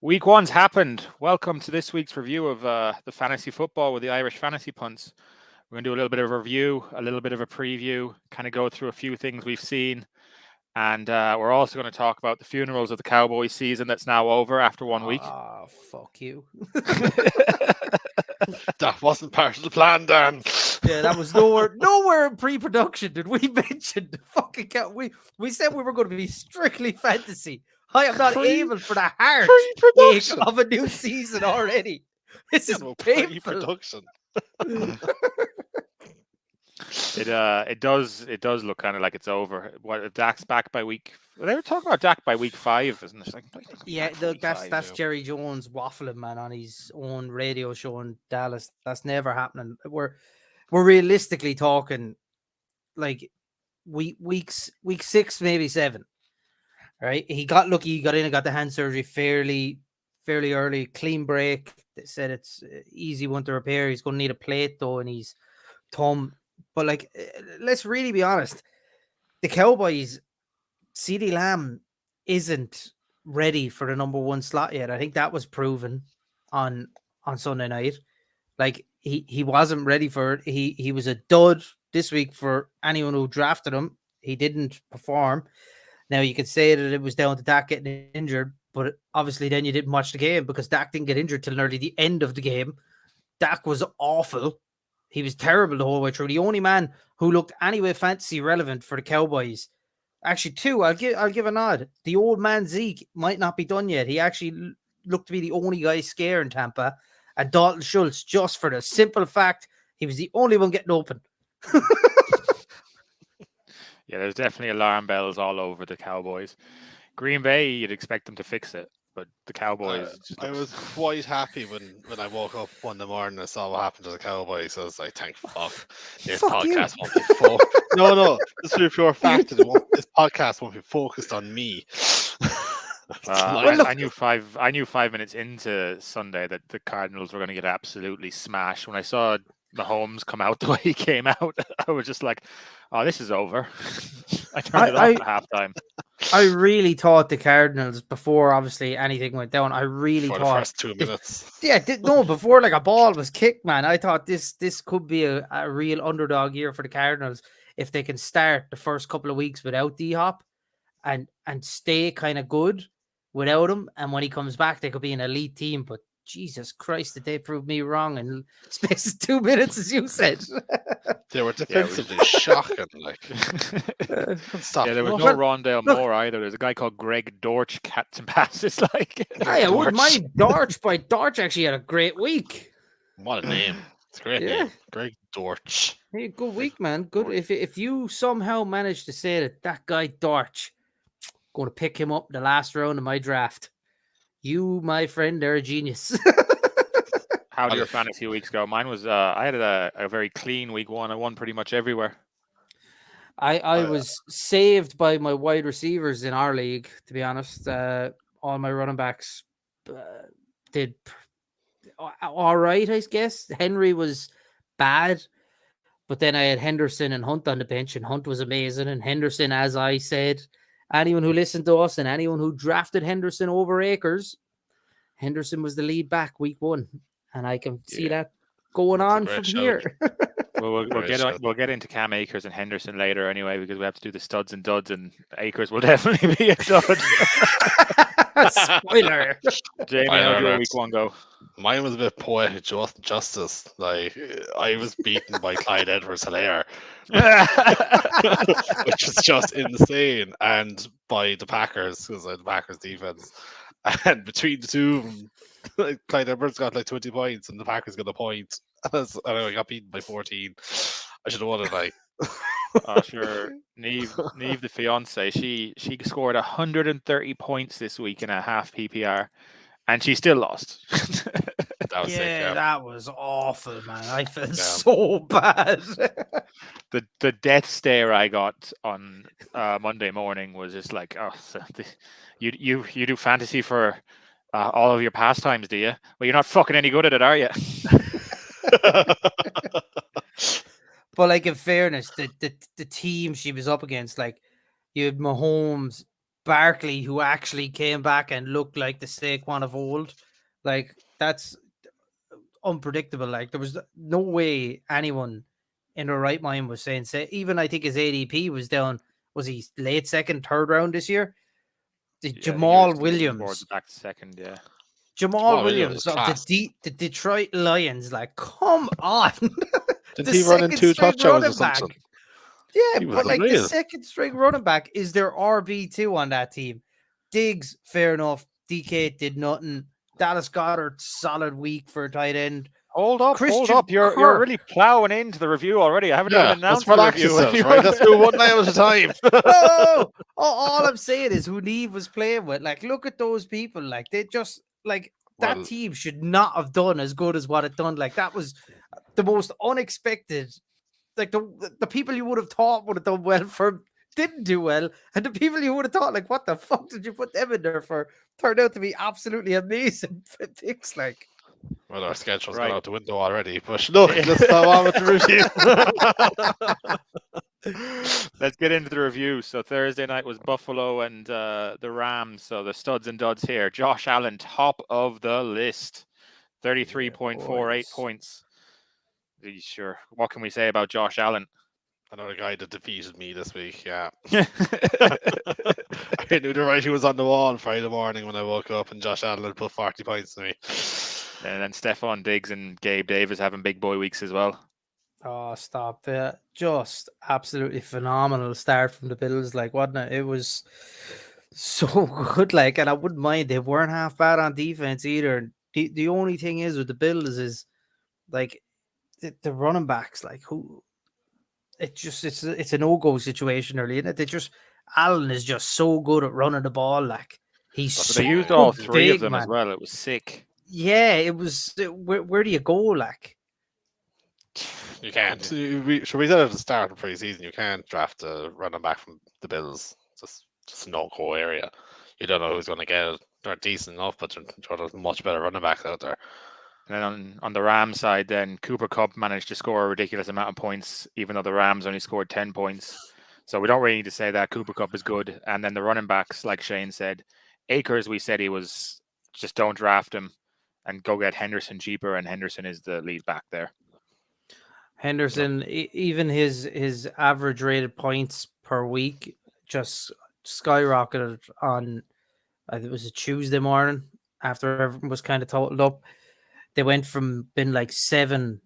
Week one's happened. Welcome to this week's review of the fantasy football with the Irish Fantasy Punts. We're going to do a little bit of a review, a little bit of a preview, kind of go through a few things we've seen. And we're also going to talk about the funerals of the Cowboys season that's now over after 1 week. Oh, fuck you. That wasn't part of the plan, Dan. Yeah, that was nowhere in pre-production did we mention the fucking count. We said we were going to be strictly fantasy. I am not able for the heart ache of a new season already. This is painful. Pre-production. It does look kind of like it's over. What if Dak's back by week? They were talking about Dak by week 5, isn't it? Like, yeah, that's Jerry Jones waffling, man, on his own radio show in Dallas. That's never happening. We're realistically talking like week 6, maybe 7. Right? He got lucky. He got in and got the hand surgery fairly early. Clean break. They said it's easy one to repair. He's going to need a plate though in his thumb. But like, let's really be honest. The Cowboys, CeeDee Lamb isn't ready for the number 1 slot yet. I think that was proven on Sunday night. Like he wasn't ready for it. He was a dud this week for anyone who drafted him. He didn't perform. Now you could say that it was down to Dak getting injured, but obviously then you didn't watch the game because Dak didn't get injured till nearly the end of the game. Dak was awful. He was terrible the whole way through. The only man who looked anyway fantasy relevant for the Cowboys, actually 2, I'll give a nod. The old man Zeke might not be done yet. He actually looked to be the only guy scaring Tampa. And Dalton Schultz, just for the simple fact he was the only one getting open. Yeah, there's definitely alarm bells all over the Cowboys. Green Bay, you'd expect them to fix it, but the Cowboys. I was quite happy when I woke up one morning and saw what happened to the Cowboys. I was like, thank fuck. This podcast won't be focused. No, this is a pure fact. This podcast won't be focused on me. I knew 5 minutes into Sunday that the Cardinals were going to get absolutely smashed. When I saw Mahomes come out the way he came out, I was just like, oh, this is over. I turned it off at halftime. I really thought the Cardinals, before obviously anything went down, I really thought the first 2 minutes. Before like a ball was kicked, man, I thought this could be a real underdog year for the Cardinals if they can start the first couple of weeks without D-Hop and stay kind of good without him. And when he comes back, they could be an elite team. But Jesus Christ, did they prove me wrong in space of 2 minutes, as you said? They were defensively shocking. Like, stop. Yeah, there was no Rondale Moore either. There's a guy called Greg Dortch catching passes. Like, I wouldn't mind Dortch, but Dortch actually had a great week. What a name! It's a great name, Greg Dortch. Hey, good week, man. Good. If you somehow manage to say that guy Dortch, going to pick him up in the last round of my draft. You, my friend, are a genius. How did your fantasy weeks go? Mine was, I had a very clean week 1. I won pretty much everywhere. I was saved by my wide receivers in our league, to be honest. All my running backs did all right, I guess. Henry was bad, but then I had Henderson and Hunt on the bench, and Hunt was amazing. And Henderson, as I said, anyone who listened to us and anyone who drafted Henderson over Akers, Henderson was the lead back week 1. And I can see that going on from here. Well, we'll get into Cam Akers and Henderson later anyway, because we have to do the studs and duds, and Akers will definitely be a dud. Spoiler. Jamie, how did your week 1 go? Mine was a bit poetic justice. Like, I was beaten by Clyde Edwards-Helaire, which is just insane, and by the Packers, because the Packers defense. And between the two of them, Clyde Edwards got like 20 points, and the Packers got a point. And I got beaten by 14. I should have won it. Like, oh, sure. Neve, the fiance, she scored 130 points this week in a half PPR, and she still lost. That was sick, yeah. That was awful, man. I felt so bad. The death stare I got on Monday morning was just like, oh, you do fantasy for all of your pastimes, do you? Well, you're not fucking any good at it, are you? But like, in fairness, the team she was up against, like, you had Mahomes Barkley, who actually came back and looked like the Saquon of old. Like, that's unpredictable. Like, there was no way anyone in their right mind was saying, even I think his ADP was down. Was he late second, third round this year? Jamal Williams. Back to second, yeah. Jamal Williams of the Detroit Lions. Like, come on. Did he run in 2 touchdowns or something? Yeah, but like the second string running back is their RB2 on that team. Diggs, fair enough. DK did nothing. Dallas Goedert, solid week for a tight end. Hold up. You're really plowing into the review already. I haven't even announced the review. Right? Let's do one night at a time. No, all I'm saying is who Neve was playing with. Like, look at those people. Like, they just, like, that team should not have done as good as what it done. Like, that was the most unexpected. Like, the people you would have thought would have done well didn't do well. And the people you would have thought, like, what the fuck did you put them in there for? Turned out to be absolutely amazing picks, like. Well, our schedule's gone out the window already, but look, let's go on with the review. Let's get into the review. So Thursday night was Buffalo and the Rams. So the studs and duds here. Josh Allen, top of the list, 33.48 points. Sure. What can we say about Josh Allen? Another guy that defeated me this week, yeah. I knew the writing was on the wall Friday morning when I woke up, and Josh Allen had put 40 points to me. And then Stephon Diggs and Gabe Davis having big boy weeks as well. Oh, stop that. Just absolutely phenomenal start from the Bills. Like, wasn't it? It was so good. Like, and I wouldn't mind. They weren't half bad on defense either. The only thing is with the Bills is, like, the running backs, like, who... It's a no-go situation early, isn't it? Allen is just so good at running the ball. Like, they used all 3 of them as well. It was sick. Yeah, it was. Where do you go, like? You can't. We said at the start of the preseason, you can't draft a running back from the Bills. It's just a no-go area. You don't know who's going to get it. They're decent enough, but there's much better running backs out there. And then on the Rams side, then Cooper Kupp managed to score a ridiculous amount of points, even though the Rams only scored 10 points. So we don't really need to say that Cooper Kupp is good. And then the running backs, like Shane said, Akers, we said he was just don't draft him and go get Henderson cheaper. And Henderson is the lead back there. Henderson, even his average rated points per week just skyrocketed on, I think it was a Tuesday morning after everyone was kind of totaled up. They went from being like 7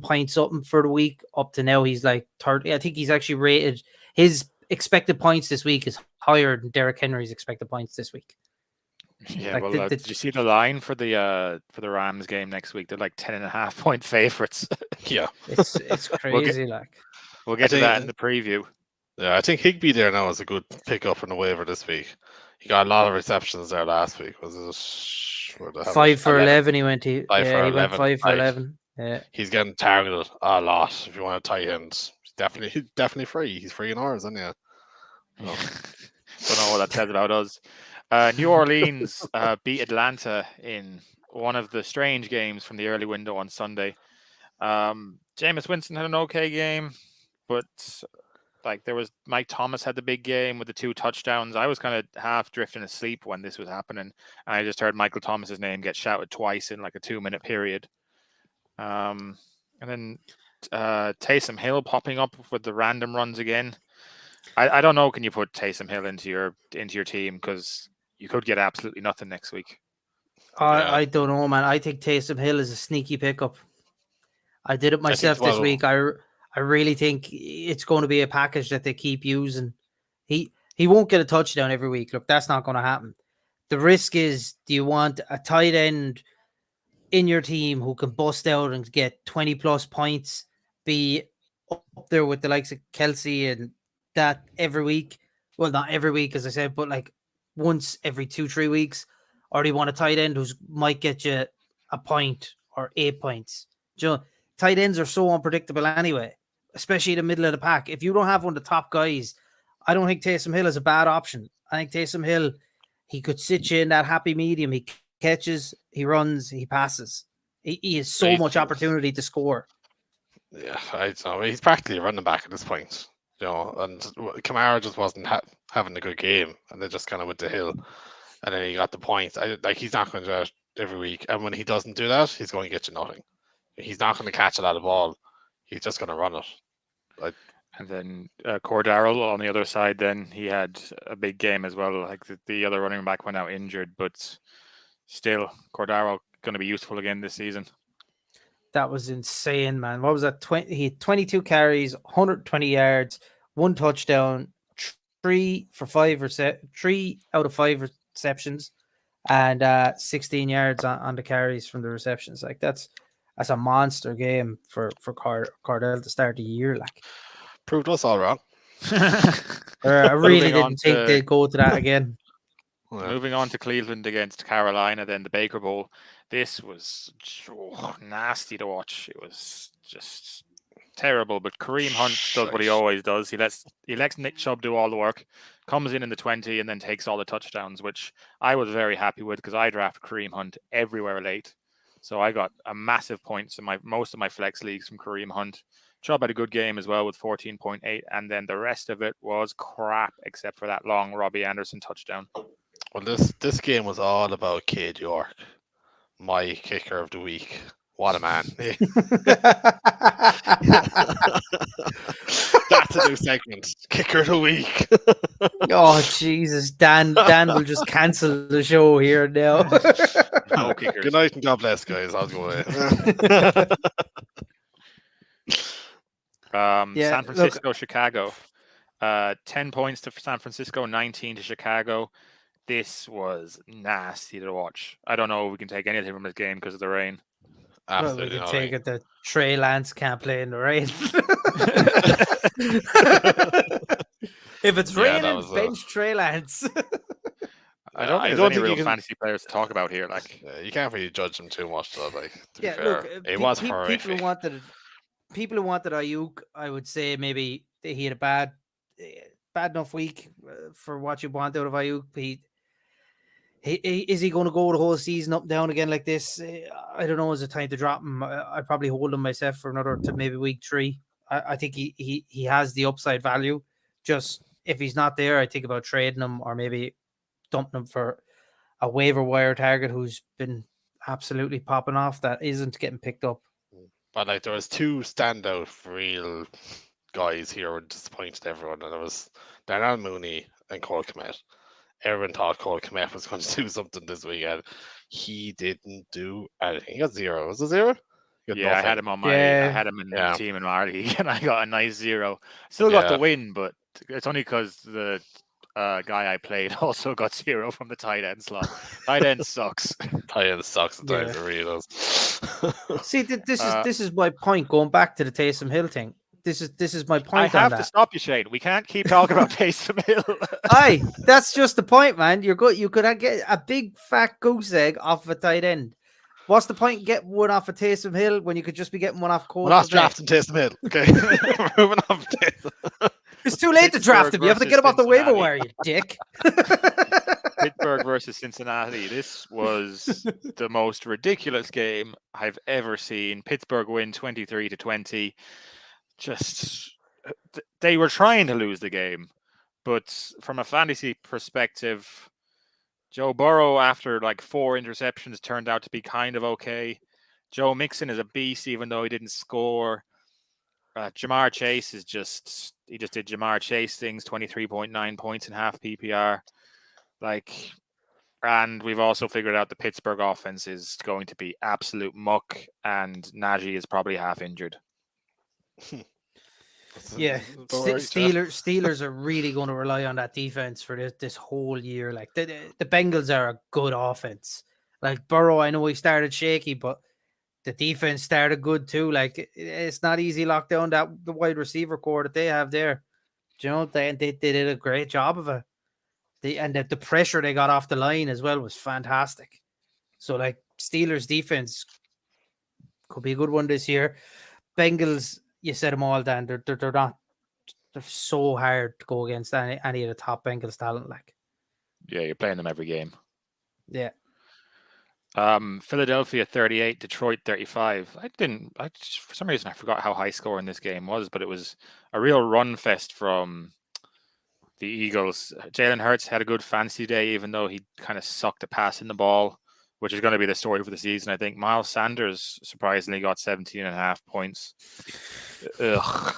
points something for the week up to now he's like 30. I think he's actually rated, his expected points this week is higher than Derrick Henry's expected points this week. Yeah, like did you see the line for the Rams game next week? They're like 10.5 point favorites. Yeah, it's crazy. We'll get to that in the preview. Yeah, I think Higbee there now is a good pickup in the waiver this week. He got a lot of receptions there last week. Was it 5 for 11? He went. He went 5 for 11. Yeah, he's getting targeted a lot. If you want a tight end, he's definitely free. He's free in ours, isn't he? Oh. Don't know what that says about us. New Orleans beat Atlanta in one of the strange games from the early window on Sunday. Jameis Winston had an okay game, but like there was Mike Thomas had the big game with the 2 touchdowns. I was kind of half drifting asleep when this was happening, and I just heard Michael Thomas's name get shouted twice in like a 2-minute period. And then Taysom Hill popping up with the random runs again. I don't know. Can you put Taysom Hill into your team, because you could get absolutely nothing next week? I don't know, man. I think Taysom Hill is a sneaky pickup. I did it myself this week. I really think it's going to be a package that they keep using. He won't get a touchdown every week. Look, that's not going to happen. The risk is, do you want a tight end in your team who can bust out and get 20 plus points, be up there with the likes of Kelsey and that every week? Well, not every week, as I said, but like once every 2-3 weeks. Or do you want a tight end who might get you a point or 8 points? Do you know, tight ends are so unpredictable anyway, especially in the middle of the pack. If you don't have one of the top guys, I don't think Taysom Hill is a bad option. I think Taysom Hill, he could sit you in that happy medium. He catches, he runs, he passes. He has so much opportunity to score. Yeah, I don't know. He's practically a running back at this point. And Kamara just wasn't having a good game, and they just kind of went to hill, and then he got the points. He's not going to do that every week, and when he doesn't do that, he's going to get you nothing. He's not going to catch a lot of ball. He's just going to run it. And then Cordarrelle on the other side, then he had a big game as well. Like the other running back went out injured, but still, Cordarrelle going to be useful again this season. That was insane, man. What was that? He had 22 carries, 120 yards, 1 touchdown, 3 out of 5 receptions, and 16 yards on the carries from the receptions. Like that's a monster game for Cardell to start the year. Like proved us all wrong. I really didn't think they'd go to that again. Moving on to Cleveland against Carolina, then the Baker Bowl. This was nasty to watch. It was just terrible. But Kareem Hunt does what he always does. He lets Nick Chubb do all the work, comes in the 20, and then takes all the touchdowns, which I was very happy with because I drafted Kareem Hunt everywhere late. So I got a massive points in most of my flex leagues from Kareem Hunt. Chubb had a good game as well with 14.8, and then the rest of it was crap except for that long Robbie Anderson touchdown. Well, this game was all about Cade York, my kicker of the week. What a man! That's a new segment. Kicker of the week. Oh Jesus, Dan will just cancel the show here now. No kickers. Good night and God bless, guys. I'll go away. San Francisco, Chicago. 10 points to San Francisco, 19 to Chicago. This was nasty to watch. I don't know if we can take anything from this game because of the rain. Absolutely. Well, we can take it that Trey Lance can't play in the rain. If it's raining, bench Trey Lance. I don't think there's any real fantasy players to talk about here. Like, you can't really judge them too much, though. Like, to be fair, look, it was horrific. People who wanted Ayuk, I would say maybe he had a bad enough week for what you want out of Ayuk. Is he going to go the whole season up and down again like this? I don't know. Is it time to drop him? I'd probably hold him myself for another to maybe week 3. I think he has the upside value. Just if he's not there, I think about trading him or maybe dumping him for a waiver wire target who's been absolutely popping off that isn't getting picked up. But like there was 2 standout real guys here who disappointed everyone, and it was Darnell Mooney and Cole Kmet. Everyone thought Cole Kmet was going to do something this weekend. He didn't do anything. He got 0. Was it 0? Yeah, I had him on I had him in the team in my league, and I got a nice 0. Still got the win, but it's only because the guy I played also got 0 from the tight end slot. Tight end sucks. Tight end sucks at times. It really does. See, this is my point. Going back to the Taysom Hill thing. This is my point. I have to stop you, Shane. We can't keep talking about Taysom Hill. Aye, that's just the point, man. You could get a big fat goose egg off of a tight end. What's the point in getting one off of Taysom Hill when you could just be getting one off Cole? We're not drafting Taysom Hill. Okay, moving on. It's too late to draft him. You have to get him off the waiver wire, you dick. Pittsburgh versus Cincinnati. This was the most ridiculous game I've ever seen. Pittsburgh win 23-20. Just they were trying to lose the game, but from a fantasy perspective, Joe Burrow, after like 4 interceptions, turned out to be kind of okay. Joe Mixon is a beast, even though he didn't score. Jamar Chase he just did Jamar Chase things, 23.9 points in half PPR. And we've also figured out the Pittsburgh offense is going to be absolute muck, and Najee is probably half injured. Yeah, Steelers are really going to rely on that defense for this whole year. Like the Bengals are a good offense. Like Burrow, I know he started shaky, but the defense started good too. Like it's not easy lock down the wide receiver core that they have there. Do you know, they did a great job of it. The pressure they got off the line as well was fantastic. So like Steelers defense could be a good one this year. Bengals, you said them all, Dan. They're so hard to go against any of the top Bengals talent. Like, yeah, you're playing them every game. Yeah. Philadelphia 38, Detroit 35. For some reason I forgot how high scoring this game was, but it was a real run fest from the Eagles. Jalen Hurts had a good fantasy day, even though he kind of sucked at passing the ball, which is going to be the story for the season, I think. Miles Sanders surprisingly got 17.5 points. Ugh.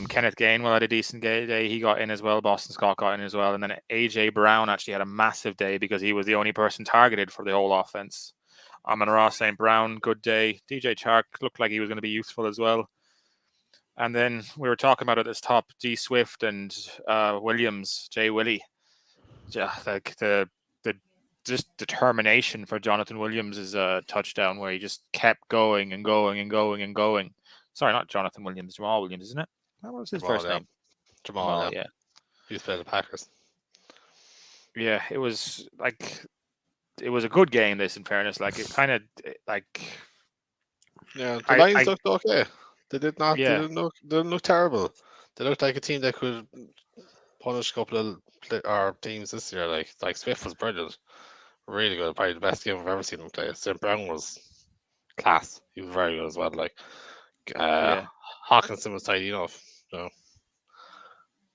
Kenneth Gainwell had a decent day. He got in as well. Boston Scott got in as well. And then AJ Brown actually had a massive day because he was the only person targeted for the whole offense. Amon-Ra St. Brown, good day. DJ Chark looked like he was going to be useful as well. And then we were talking about it at the top, D Swift and Williams, Jay Willie. Like the just determination for Jonathan Williams is a touchdown where he just kept going and going and going and going. Sorry, not Jonathan Williams, Jamal Williams, isn't it? What was his first name? Jamal, yeah. He used to play the Packers. Yeah, it was a good game, this, in fairness. Like, it kind of, like... Yeah, the Lions looked okay. They did not. Yeah. They didn't look terrible. They looked like a team that could punish a couple of teams this year. Like Swift was brilliant. Really good. Probably the best game I've ever seen him play. St. Brown was class. He was very good as well. Like, Hawkinson was tidy enough. So.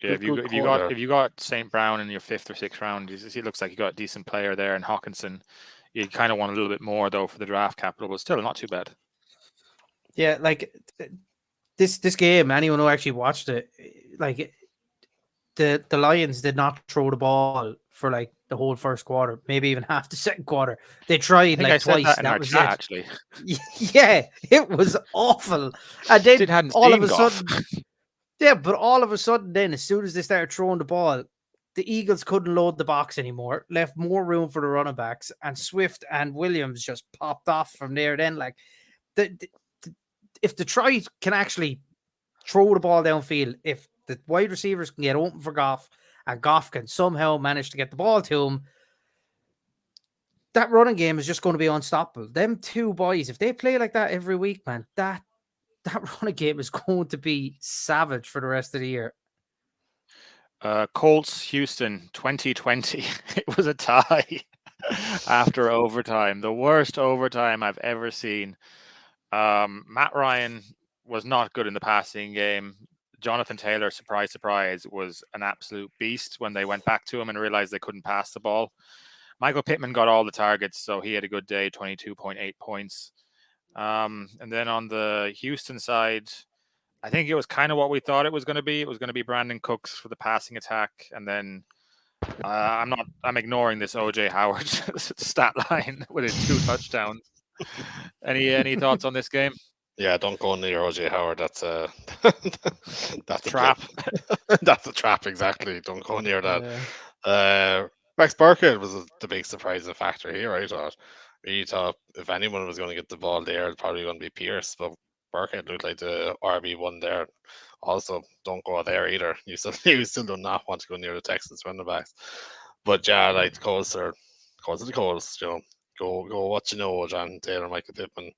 Yeah, if you got St. Brown in your 5th or 6th round, it looks like you got a decent player there. And Hawkinson, you kind of want a little bit more though for the draft capital, but still not too bad. Yeah, like this game, anyone who actually watched it, like the Lions did not throw the ball for like the whole first quarter, maybe even half the second quarter. They tried like twice. That was chat, actually. Yeah, it was awful. And then all of a sudden, but all of a sudden, then as soon as they started throwing the ball, the Eagles couldn't load the box anymore, left more room for the running backs, and Swift and Williams just popped off from there. Then, like if Detroit can actually throw the ball downfield, if the wide receivers can get open for Goff, and Goff can somehow manage to get the ball to him, that running game is just going to be unstoppable. Them two boys, if they play like that every week, man, that running game is going to be savage for the rest of the year. Colts, Houston, 2020. It was a tie after overtime. The worst overtime I've ever seen. Matt Ryan was not good in the passing game. Jonathan Taylor, surprise, surprise, was an absolute beast when they went back to him and realized they couldn't pass the ball. Michael Pittman got all the targets, so he had a good day, 22.8 points. And then on the Houston side, I think it was kind of what we thought it was going to be. It was going to be Brandon Cooks for the passing attack, and then I'm ignoring this OJ Howard stat line with his 2 touchdowns. Any thoughts on this game? Yeah, don't go near OJ Howard. That's a trap. That's a trap, exactly. Don't go near that. Yeah. Rex Burkhead was the big surprising factor here, I thought. We thought if anyone was going to get the ball there, it's probably going to be Pierce, but Burkhead looked like the RB1 there. Also, don't go there either. You still do not want to go near the Texans running backs. But yeah, like the Colts are the Colts, you know. Go what you know, John Taylor, Michael Pittman.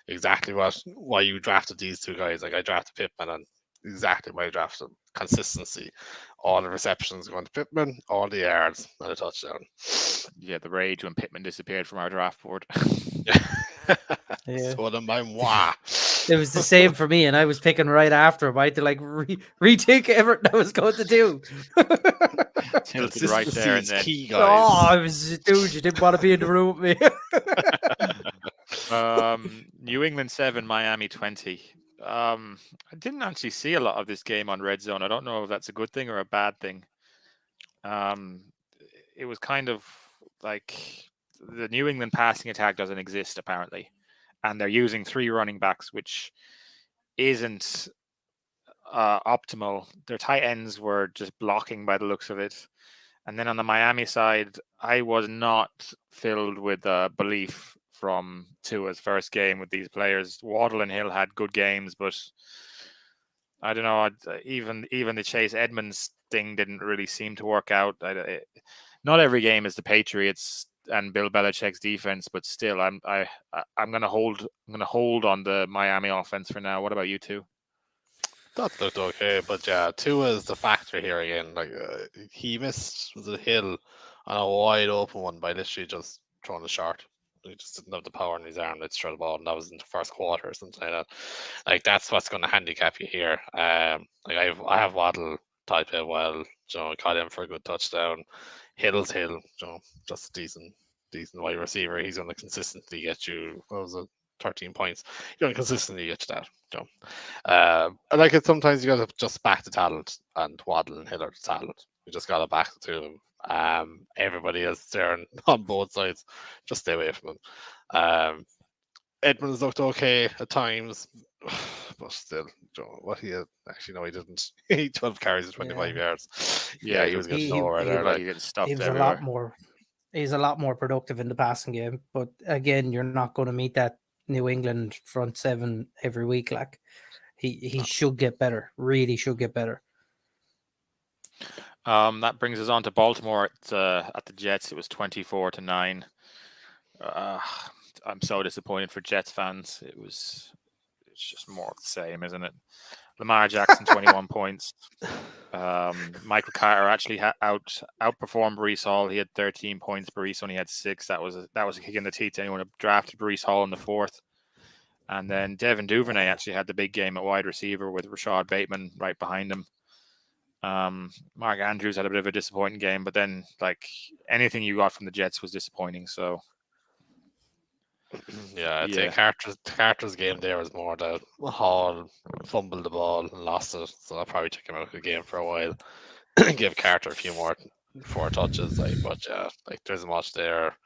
Exactly why you drafted these two guys. Like I drafted Pittman, and exactly why I drafted them. Consistency. All the receptions going to Pittman, all the yards, and a touchdown. Yeah, the rage when Pittman disappeared from our draft board. Yeah. So moi. It was the same for me, and I was picking right after him. I had to like rethink everything I was going to do. Tilted right there and then. Key, guys. I was, dude, you didn't want to be in the room with me. New England 7, Miami 20. I didn't actually see a lot of this game on Red Zone. I don't know if that's a good thing or a bad thing. It was kind of like the New England passing attack doesn't exist, apparently. And they're using 3 running backs, which isn't optimal. Their tight ends were just blocking by the looks of it. And then on the Miami side, I was not filled with belief from Tua's first game with these players. Waddle and Hill had good games, but I don't know. Even the Chase Edmonds thing didn't really seem to work out. Not every game is the Patriots and Bill Belichick's defense, but still, I'm gonna hold on the Miami offense for now. What about you two? That looked okay, but yeah, Tua is the factor here again. Like he missed the Hill on a wide open one by literally just throwing a short. he just didn't have the power in his arm to throw the ball, and that was in the first quarter or something like that. Like that's what's going to handicap you here. Like I have Waddle type it well. Caught him for a good touchdown. Hill's Hill, just a decent wide receiver. He's going to consistently get you. What was it? 13 points. You're going to consistently get you that. I like it. Sometimes you got to just back the talent, and Waddle and Hill are the talent. You just got to back the two of them. Everybody else there on both sides. Just stay away from them. Edmonds looked okay at times, but still, what he had, actually no, he didn't. He 12 carries and 25 yards. Yeah, he was getting nowhere there. He was everywhere. A lot more. He's a lot more productive in the passing game, but again, you're not going to meet that New England front seven every week. Like he should get better. Really should get better. That brings us on to Baltimore at the Jets. It was 24-9. I'm so disappointed for Jets fans. It's just more of the same, isn't it? Lamar Jackson, 21 points. Michael Carter actually outperformed Breece Hall. He had 13 points. Breece only had 6. That was a kick in the teeth to anyone who drafted Breece Hall in the 4th. And then Devin Duvernay actually had the big game at wide receiver with Rashad Bateman right behind him. Mark Andrews had a bit of a disappointing game, but then like anything you got from the Jets was disappointing. So yeah, I'd say Carter's game there was more that Hall fumbled the ball and lost it, so I'll probably take him out of the game for a while. Give Carter a few more 4 touches, but yeah, like there isn't much there.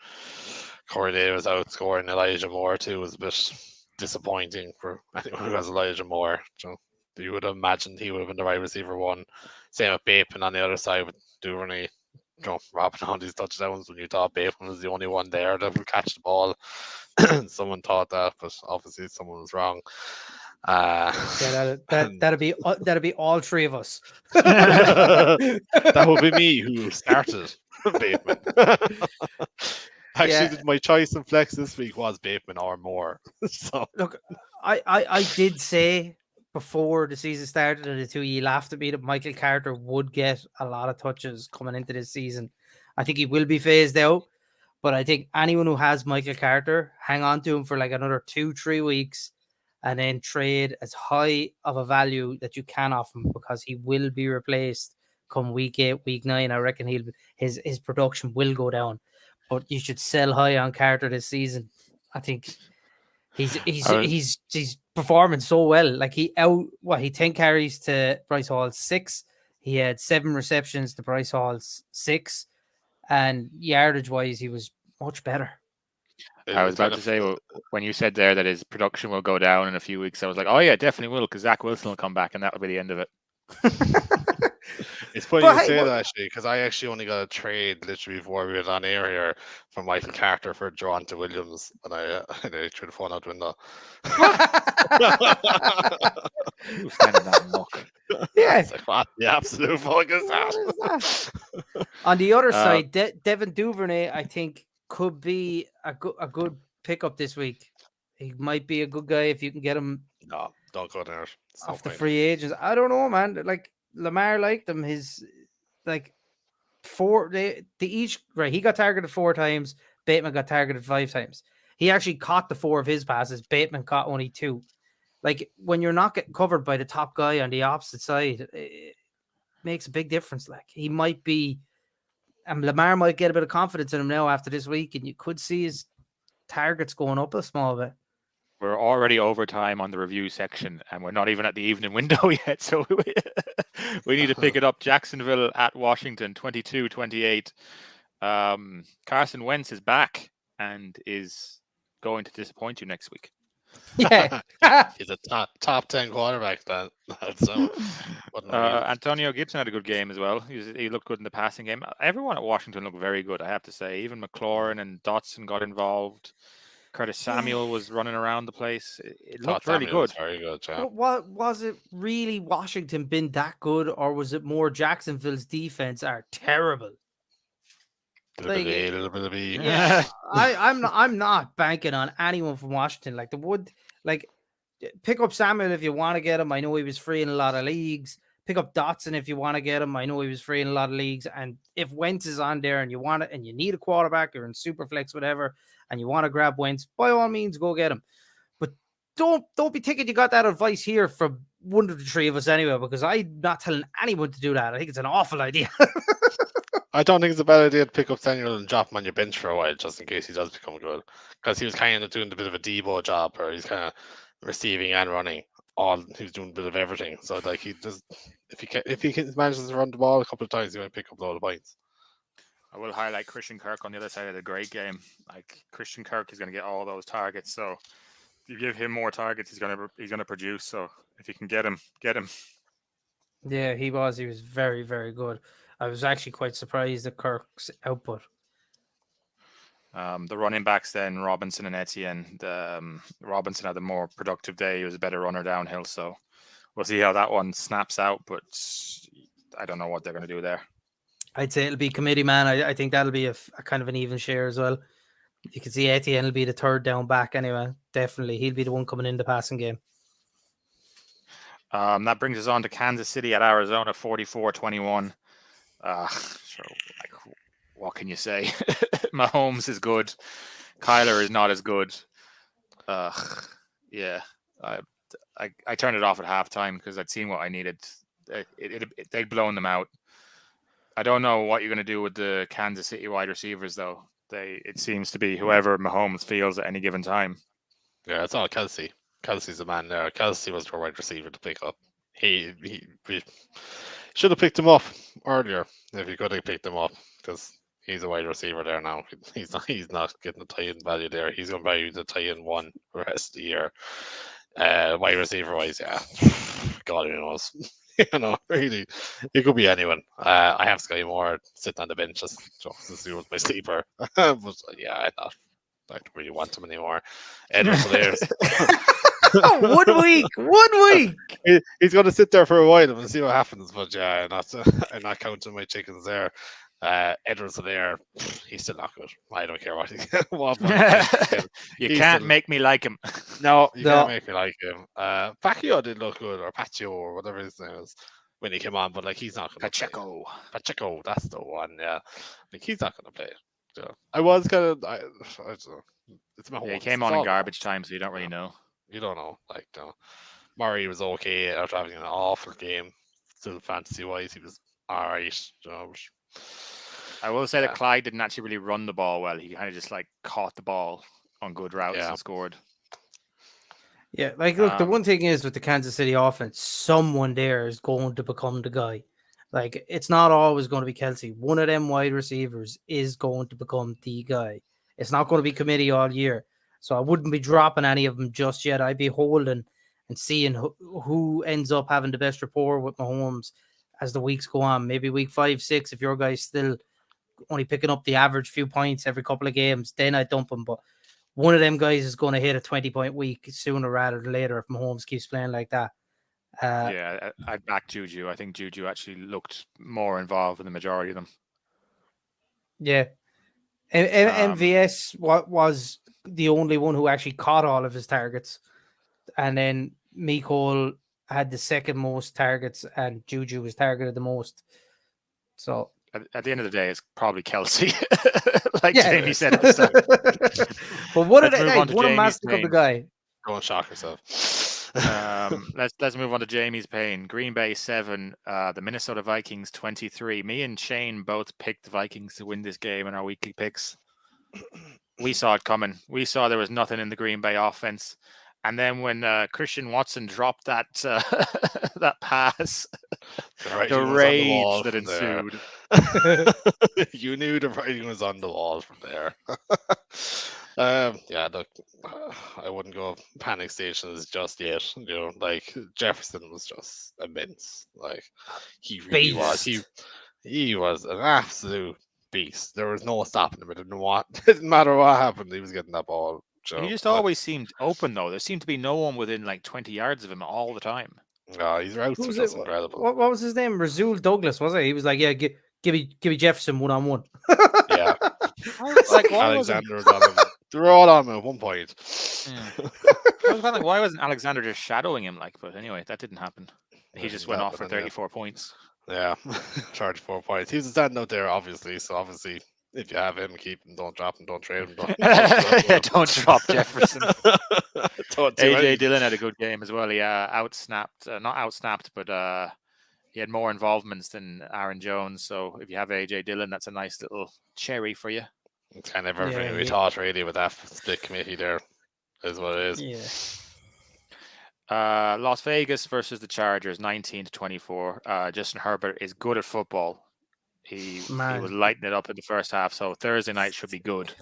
Corey Davis outscoring Elijah Moore too was a bit disappointing for anyone who has Elijah Moore. So you would have imagined he would have been the wide receiver one. Same with Bateman on the other side with Duvernay, robbing all these touchdowns when you thought Bateman was the only one there that would catch the ball. Someone thought that, but obviously someone was wrong. That'd be all 3 of us. That would be me who started Bateman. Actually, my choice in flex this week was Bateman or Moore. So look, I did say before the season started, and the 2 of you laughed at me, that Michael Carter would get a lot of touches coming into this season. I think he will be phased out, but I think anyone who has Michael Carter, hang on to him for like another 2-3 weeks, and then trade as high of a value that you can off him, because he will be replaced come week 8, week 9. I reckon his production will go down, but you should sell high on Carter this season. I think he's performing so well. Like he 10 carries to Bryce Hall's 6. He had 7 receptions to Bryce Hall's 6, and yardage wise, he was much better. I was about to say, when you said there that his production will go down in a few weeks, I was like, oh yeah, definitely will, because Zach Wilson will come back, and that will be the end of it. It's funny you say that, actually, because I actually only got a trade literally before we were on air here from Michael Carter for Jamal Williams, and I threw the phone out the window. Who's finding that muck? Yeah, it's like, what the absolute fuck is that? On the other side, Devin Duvernay, I think, could be a good pickup this week. He might be a good guy if you can get him. No, don't go there. Off the free agents. I don't know, man. Like Lamar liked them. His like 4 they each right. He got targeted 4 times. Bateman got targeted 5 times. He actually caught the 4 of his passes. Bateman caught only 2. Like when you're not getting covered by the top guy on the opposite side, it makes a big difference. Like he might be. And Lamar might get a bit of confidence in him now after this week, and you could see his targets going up a small bit. We're already over time on the review section, and we're not even at the evening window yet, so we need to pick it up. Jacksonville at Washington, 22-28. Carson Wentz is back and is going to disappoint you next week. Yeah, he's a top 10 quarterback. So Antonio Gibson had a good game as well. He looked good in the passing game. Everyone at Washington looked very good, I have to say. Even McLaurin and Dotson got involved. Curtis Samuel was running around the place. It looked really good. Very good, yeah. What was it really? Washington been that good, or was it more Jacksonville's defense are terrible? A little bit of A. Yeah, I'm not banking on anyone from Washington. Like pick up Samuel if you want to get him. I know he was free in a lot of leagues. Pick up Dotson if you want to get him. I know he was free in a lot of leagues. And if Wentz is on there and you want it and you need a quarterback, you're in super flex, whatever, and you want to grab Wentz, by all means, go get him. But don't be thinking you got that advice here from one of the three of us anyway, because I'm not telling anyone to do that. I think it's an awful idea. I don't think it's a bad idea to pick up Samuel and drop him on your bench for a while, just in case he does become good. Because he was kind of doing a bit of a Debo job, or he's kind of receiving and running. He was doing a bit of everything. So like he does, if he manages to run the ball a couple of times, he might pick up a lot of points. I will highlight Christian Kirk on the other side of the great game. Like Christian Kirk is going to get all those targets. So if you give him more targets, he's going to produce. So if you can get him, get him. Yeah, he was very, very good. I was actually quite surprised at Kirk's output. The running backs then, Robinson and Etienne. Robinson had a more productive day. He was a better runner downhill. So we'll see how that one snaps out. But I don't know what they're going to do there. I'd say it'll be committee, man. I think that'll be a kind of an even share as well. You can see Etienne will be the third down back anyway. Definitely. He'll be the one coming in the passing game. That brings us on to Kansas City at Arizona, 44-21. So, like, what can you say? Mahomes is good. Kyler is not as good. Yeah. I turned it off at halftime because I'd seen what I needed. They'd blown them out. I don't know what you're going to do with the Kansas City wide receivers, though. It seems to be whoever Mahomes feels at any given time. Yeah, it's all Kelsey. Kelsey's the man there. Kelsey was the wide receiver to pick up. He should have picked him up earlier if he could have picked him up, because he's a wide receiver there now. He's not getting the tie-in value there. He's going to buy the tie-in one for the rest of the year. Wide receiver wise, yeah, God knows. Really, it could be anyone. I have Sky Moore sitting on the bench just to see with my sleeper. But yeah, I don't really want him anymore. Edwards Hilaire's. 1 week. He's going to sit there for a while and see what happens. But yeah, I'm not counting my chickens there. Edwards Hilaire, he's still not good. I don't care what you can't make me like him. No, you can't make me like him. Pacquiao did look good, or Pacho, or whatever his name is, when he came on, but like he's not going to play. Pacheco, that's the one. Yeah, like he's not going to play. So I was kind of, I don't know. It's my he came on in garbage time, so you don't really know. You don't know. Like, Murray was okay after having an awful game. Still, fantasy wise, he was all right. I will say that Clyde didn't actually really run the ball well. He kind of just like caught the ball on good routes and scored. Yeah, like look, the one thing is with the Kansas City offense, someone there is going to become the guy. Like, it's not always going to be Kelsey. One of them wide receivers is going to become the guy. It's not going to be committee all year. So I wouldn't be dropping any of them just yet. I'd be holding and seeing who ends up having the best rapport with Mahomes as the weeks go on. Maybe week 5, 6, if your guy's still only picking up the average few points every couple of games, then I dump him. But one of them guys is going to hit a 20-point week sooner rather than later if Mahomes keeps playing like that. Yeah, I'd back Juju. I think Juju actually looked more involved in the majority of them. Yeah. MVS was the only one who actually caught all of his targets. And then Mecole had the second most targets and Juju was targeted the most. So at the end of the day, it's probably Kelsey, like Jamie said at the start. But what a master of the guy. Go and shock yourself. Let's move on to Jamie's pain. Green Bay 7, the Minnesota Vikings 23. Me and Shane both picked the Vikings to win this game in our weekly picks. We saw it coming. We saw there was nothing in the Green Bay offense. And then when Christian Watson dropped that that pass, the rage that ensued. You knew the writing was on the wall from there. Yeah, look, I wouldn't go panic stations just yet. Like Jefferson was just immense. Like he really was. He was an absolute beast. There was no stopping him. It didn't matter what happened. He was getting that ball. He just always seemed open, though. There seemed to be no one within like 20 yards of him all the time. No, his routes were just incredible. What was his name? Rasul Douglas, was it? He was like, yeah, give me Jefferson 1-on-1. Yeah. Like, Alexander was on him. They were all on him at one point. Yeah. I was like, why wasn't Alexander just shadowing him? But anyway, that didn't happen. He just went off for 34 points. Yeah, 34 points. He was standing out there, obviously. So obviously, if you have him, keep him. Don't drop him. Don't trade him. Don't drop Jefferson. AJ AJ Dillon had a good game as well. He not outsnapped, but he had more involvements than Aaron Jones. So if you have AJ Dillon, that's a nice little cherry for you. It's kind of everything we thought, really, with that split committee there, is what it is. Yeah. Las Vegas versus the Chargers, 19-24. Justin Herbert is good at football. He was lighting it up in the first half, so Thursday night should be good.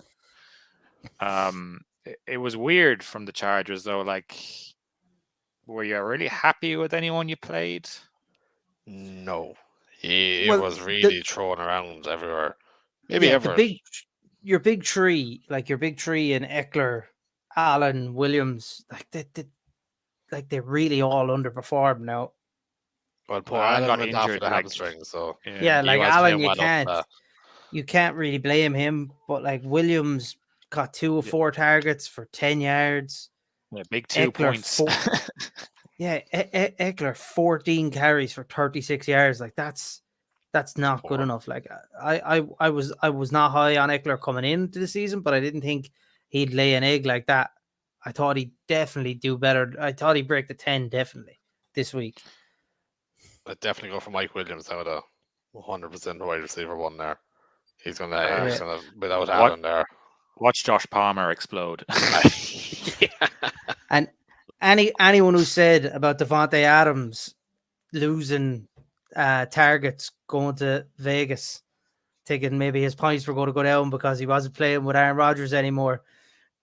It was weird from the Chargers, though. Like, were you really happy with anyone you played? No. He was really thrown around everywhere. Maybe Everett. Your big tree in Eckler, Allen, Williams, they really all underperformed now. Well, poor Allen got injured with the hamstring, so Allen, you can't really blame him. But like Williams got 2 of 4 targets for 10 yards. Yeah, big 2 points. Eckler 14 carries for 36 yards. Like that's not good enough. Like I was not high on Eckler coming into the season, but I didn't think he'd lay an egg like that. I thought he'd definitely do better. I thought he'd break the 10 definitely this week. I'd definitely go for Mike Williams out of 100% wide receiver one there. He's gonna without Allen there. Watch Josh Palmer explode. And anyone who said about Devontae Adams losing targets going to Vegas, thinking maybe his points were going to go down because he wasn't playing with Aaron Rodgers anymore.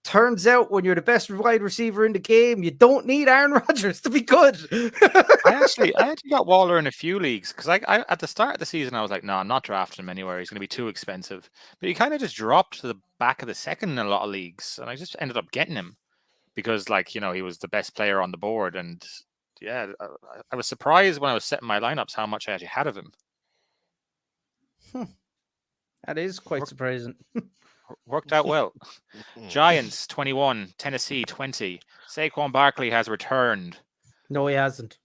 Turns out when you're the best wide receiver in the game, you don't need Aaron Rodgers to be good. I actually got Waller in a few leagues because I at the start of the season I was like, no, I'm not drafting him anywhere. He's going to be too expensive. But he kind of just dropped to the back of the second in a lot of leagues, and I just ended up getting him because, he was the best player on the board. And yeah, I was surprised when I was setting my lineups how much I actually had of him. That is quite surprising. Worked out well. Giants 21, Tennessee 20. Saquon Barkley has returned. No, he hasn't.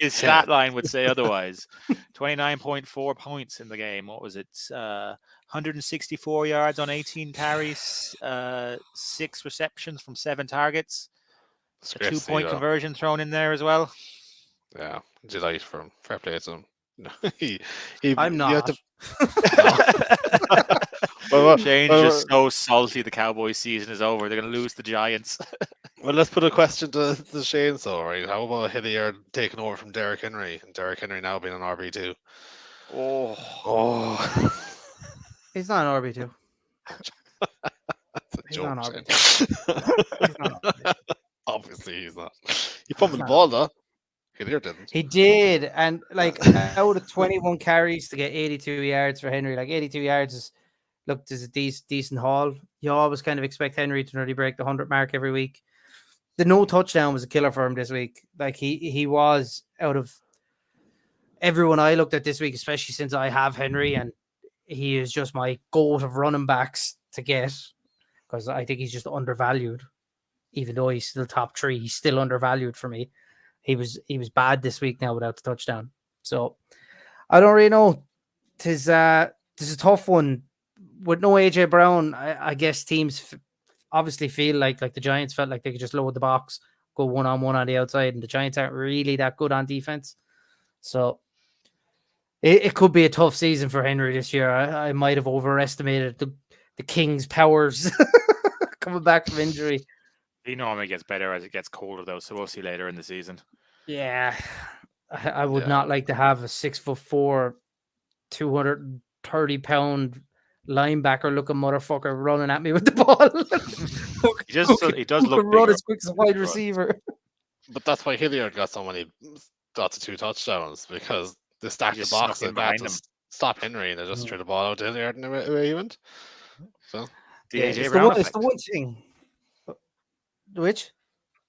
His stat line would say otherwise. 29.4 points in the game. What was it? 164 yards on 18 carries, 6 receptions from 7 targets. A 2-point conversion thrown in there as well. Yeah, delight from fair play to him. I'm not. Shane's just so salty the Cowboys season is over. They're going to lose the Giants. Well, let's put a question to Shane. So, right, how about Hilliard taking over from Derrick Henry, and Derrick Henry now being an RB2? Oh, he's not an RB2. That's a joke. He's not RB2. Obviously, he's not. He fumbled the ball though. Hilliard didn't. He did, and out of 21 carries to get 82 yards for Henry, 82 yards is looked as a decent haul. You always kind of expect Henry to nearly break the 100 mark every week. The no touchdown was a killer for him this week. He was out of everyone I looked at this week, especially since I have Henry, and he is just my goat of running backs to get because I think he's just undervalued. Even though he's still top 3, he's still undervalued for me. He was bad this week now without the touchdown. So I don't really know. This is a tough one. With no AJ Brown, I guess teams obviously feel like the Giants felt like they could just load the box, go one-on-one on the outside, and the Giants aren't really that good on defense. So it could be a tough season for Henry this year. I might have overestimated the King's powers coming back from injury. He normally gets better as it gets colder, though, so we'll see later in the season. Yeah, I would not like to have a 6'4", 230-pound linebacker-looking motherfucker running at me with the ball. He does look run as quick as a wide receiver. But that's why Hilliard got so many got the 2 touchdowns because they stacked the box and had to stop Henry and they just threw the ball out to Hilliard and away he went. So the AJ Brown effect. It's the one thing. Which?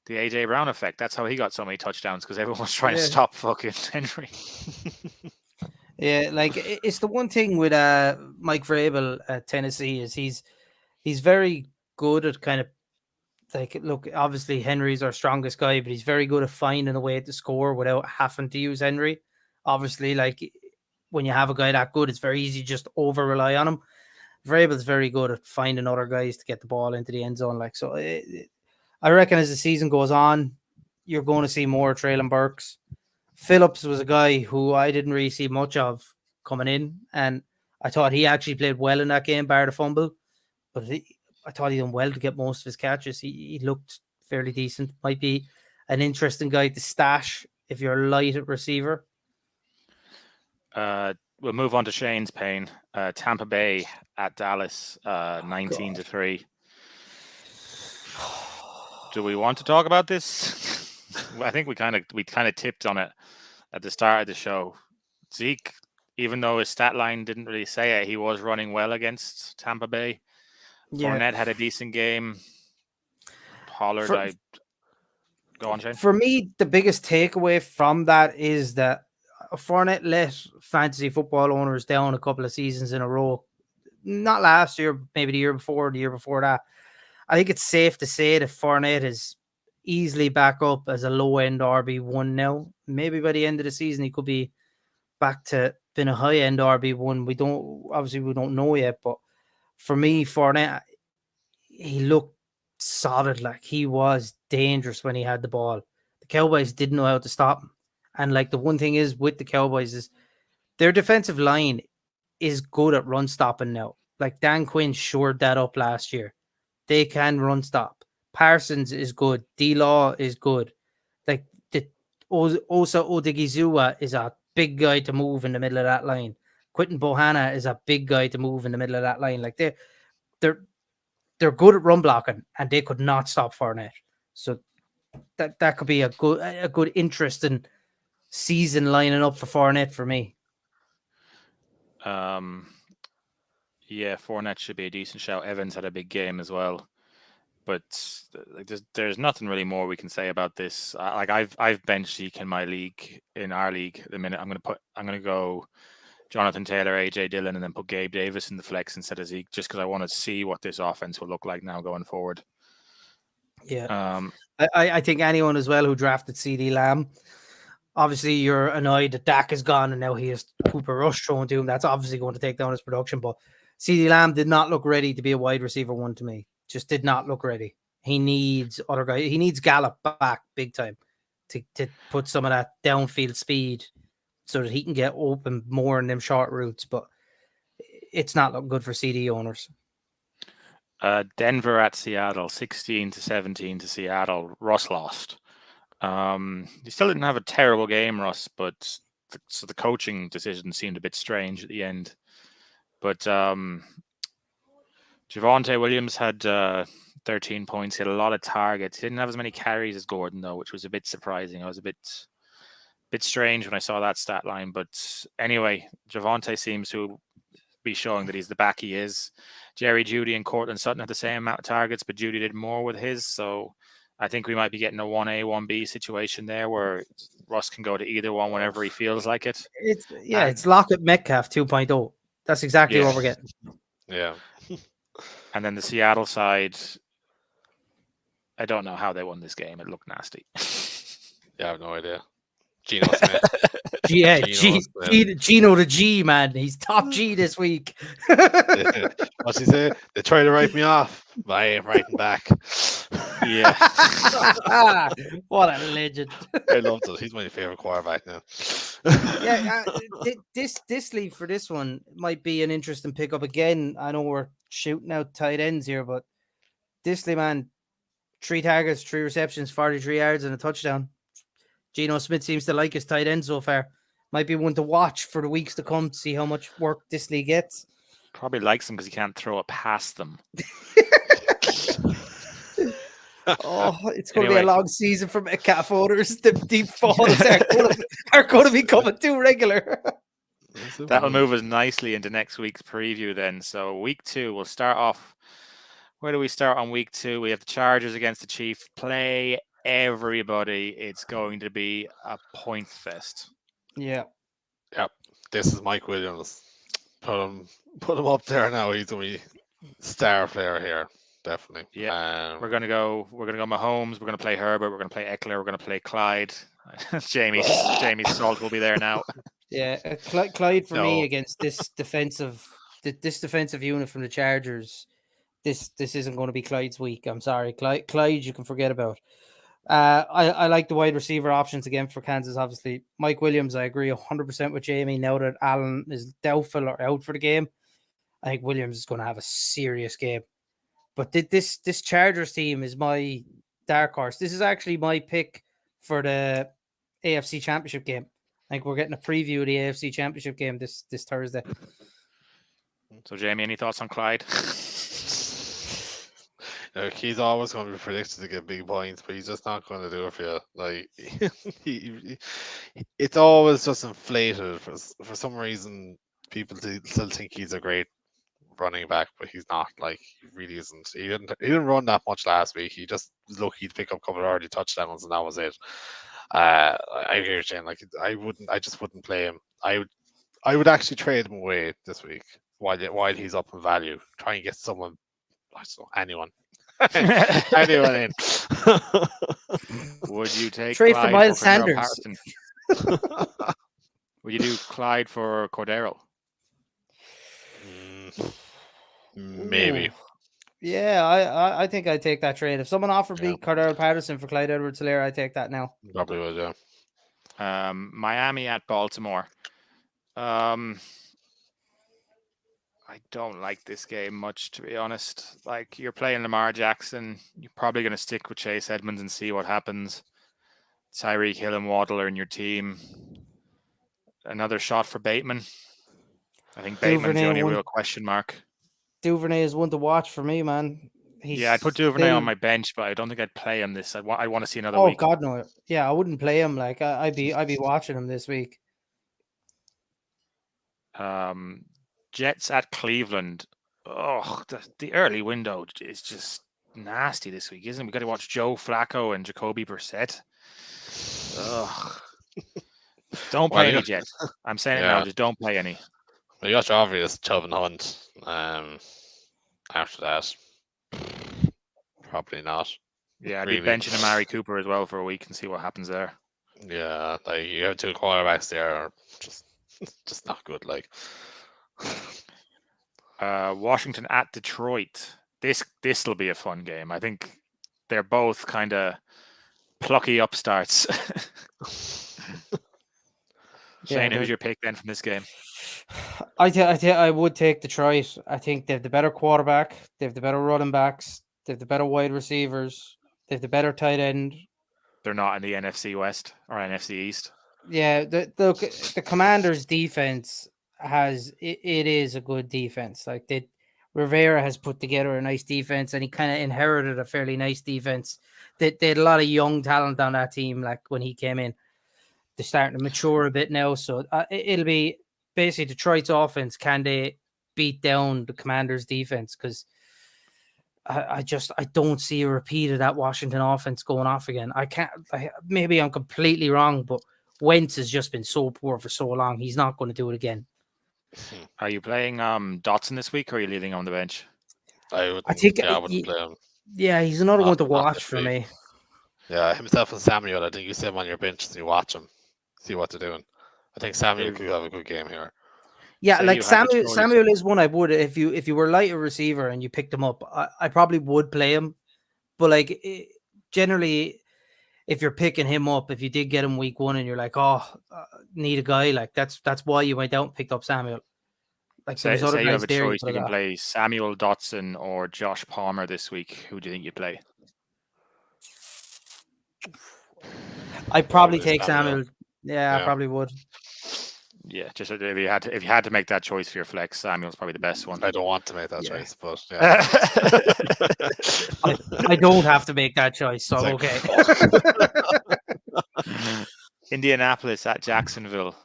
The AJ Brown effect. That's how he got so many touchdowns because everyone was trying to stop fucking Henry. Yeah, it's the one thing with Mike Vrabel at Tennessee is he's very good at kind of like, look, obviously Henry's our strongest guy, but he's very good at finding a way to score without having to use Henry. Obviously, like when you have a guy that good, it's very easy just to over rely on him. Vrabel's very good at finding other guys to get the ball into the end zone. Like, so I reckon as the season goes on, you're going to see more Traylon Burks. Phillips was a guy who I didn't really see much of coming in, and I thought he actually played well in that game, bar the fumble. But I thought he done well to get most of his catches. He looked fairly decent. Might be an interesting guy to stash if you're light at receiver. We'll move on to Shane's pain. Tampa Bay at Dallas, 19-3. Do we want to talk about this? I think we kind of tipped on it at the start of the show. Zeke, even though his stat line didn't really say it, he was running well against Tampa Bay. Yeah. Fournette had a decent game. Pollard, go on, Shane. For me, the biggest takeaway from that is that Fournette let fantasy football owners down a couple of seasons in a row. Not last year, maybe the year before that. I think it's safe to say that Fournette is easily back up as a low-end RB1 now. Maybe by the end of the season, he could be back to being a high-end RB1. We don't know yet, but for me, Fournette, he looked solid. Like, he was dangerous when he had the ball. The Cowboys didn't know how to stop him. And like, the one thing is with the Cowboys is their defensive line is good at run stopping now. Like, Dan Quinn shored that up last year. They can run stop. Parsons is good. D-Law is good. Like, Osa Odigizua is a big guy to move in the middle of that line. Quentin Bohanna is a big guy to move in the middle of that line. Like, they're good at run blocking, and they could not stop Fournette. So that could be a good interesting season lining up for Fournette for me. Yeah, Fournette should be a decent shout. Evans had a big game as well, but there's nothing really more we can say about this. I've benched Zeke in my league, in our league. The minute I'm going to go Jonathan Taylor, AJ Dillon, and then put Gabe Davis in the flex instead of Zeke, just because I want to see what this offense will look like now going forward. Yeah, I think anyone as well who drafted CD Lamb. Obviously, you're annoyed that Dak is gone and now he has Cooper Rush thrown to him. That's obviously going to take down his production. But CeeDee Lamb did not look ready to be a wide receiver one to me. Just did not look ready. He needs other guys. He needs Gallup back big time to put some of that downfield speed so that he can get open more in them short routes. But it's not looking good for CD owners. Denver at Seattle, 16-17 to Seattle. Russ lost. He still didn't have a terrible game, Russ, but the coaching decision seemed a bit strange at the end. But Javonte Williams had 13 points. He had a lot of targets. He didn't have as many carries as Gordon, though, which was a bit surprising. I was a bit strange when I saw that stat line. But anyway, Javonte seems to be showing that he's the back he is. Jerry Jeudy and Cortland Sutton had the same amount of targets, but Jeudy did more with his, so I think we might be getting a 1A, 1B situation there where Russ can go to either one whenever he feels like it. It's Lockett Metcalf 2.0. That's exactly what we're getting. Yeah. And then the Seattle side, I don't know how they won this game. It looked nasty. Yeah, I have no idea. Geno Smith. Yeah, Geno the G, man. He's top G this week. What's he say? They try to write me off, but I ain't writing back. Yeah. What a legend. I love it. He's my favorite quarterback now. This league for this one might be an interesting pickup again. I know we're shooting out tight ends here, but Disley, man, 3 targets, 3 receptions, 43 yards, and a touchdown. Geno Smith seems to like his tight end so far. Might be one to watch for the weeks to come to see how much work this league gets. Probably likes them because he can't throw it past them. It's going to be a long season for Metcalf owners. The deep falls are going to be coming too regular. That'll move us nicely into next week's preview then. So week 2, we'll start off. Where do we start on week 2? We have the Chargers against the Chiefs. Play everybody. It's going to be a point fest. Yeah. Yep. This is Mike Williams. Put him up there now. He's going to be star player here. definitely. Yeah, we're gonna go Mahomes. We're gonna play Herbert. We're gonna play Eckler. We're gonna play Clyde. Jamie's salt will be there now. Yeah, Clyde for me against this defensive unit from the Chargers. This isn't going to be Clyde's week. I'm sorry, Clyde. You can forget about. I like the wide receiver options again for Kansas. Obviously, Mike Williams. I agree 100% with Jamie. Now that Allen is doubtful or out for the game, I think Williams is going to have a serious game. But this Chargers team is my dark horse. This is actually my pick for the AFC Championship game. I think we're getting a preview of the AFC Championship game this Thursday. So, Jamie, any thoughts on Clyde? He's always going to be predicted to get big points, but he's just not going to do it for you. Like, it's always just inflated. For some reason, people still think he's a great running back, but he's not. Like, he really isn't. He didn't run that much last week. He just was lucky to pick up a couple of early touchdowns, and that was it. I hear you saying, like, I just wouldn't play him. I would actually trade him away this week while he's up in value. Try and get someone, I don't know, anyone in. Would you take trade Clyde for Miles Sanders? Would you do Clyde for Cordero? Maybe. Ooh. Yeah, I think I'd take that trade. If someone offered me Cordero Patterson for Clyde Edwards-Helaire, I'd take that now. Probably would, yeah. Miami at Baltimore. I don't like this game much, to be honest. Like, you're playing Lamar Jackson. You're probably going to stick with Chase Edmonds and see what happens. Tyreek Hill and Waddle are in your team. Another shot for Bateman. I think Bateman's the only real question mark. Duvernay is one to watch for me, man. I'd put Duvernay on my bench, but I don't think I'd play him this. I want to see another week. Oh God, no! Yeah, I wouldn't play him. Like I'd be watching him this week. Jets at Cleveland. Oh, the early window is just nasty this week, isn't it? We got to watch Joe Flacco and Jacoby Brissett. Ugh. Don't play any Jets. I'm saying it now. Just don't play any. Well, you got your obvious Chubb and Hunt. After that, probably not. Yeah, I'd be benching Amari Cooper as well for a week and see what happens there. Yeah, like you have two quarterbacks there are just not good. Like Washington at Detroit. This will be a fun game. I think they're both kind of plucky upstarts. Shane, who's your pick then from this game? I would take Detroit. I think they have the better quarterback. They have the better running backs. They have the better wide receivers. They have the better tight end. They're not in the NFC West or NFC East. Yeah, the Commanders' defense it is a good defense. Like Rivera has put together a nice defense, and he kind of inherited a fairly nice defense. They had a lot of young talent on that team. Like when he came in, they're starting to mature a bit now. So it'll be basically Detroit's offense. Can they beat down the Commanders' defense? Because I don't see a repeat of that Washington offense going off again. Maybe I'm completely wrong, but Wentz has just been so poor for so long. He's not going to do it again. Are you playing Dotson this week, or are you leaving him on the bench? I wouldn't play him. Yeah, he's another one to watch for me. Yeah, himself and Samuel. I think you sit him on your bench and you watch them, see what they're doing. I think Samuel could have a good game here. Yeah, like Samuel is one I would if you were light a receiver and you picked him up, I probably would play him. But generally, if you're picking him up, if you did get him week one and you're like, need a guy, like that's why you went out and picked up Samuel. Like say you have a choice, you can play Samuel, Dotson, or Josh Palmer this week. Who do you think you play? I'd probably take Samuel. Yeah, I probably would. Yeah, just if you had to make that choice for your flex, Samuel's probably the best one. I don't want to make that choice, but I don't have to make that choice, so I'm okay. Indianapolis at Jacksonville.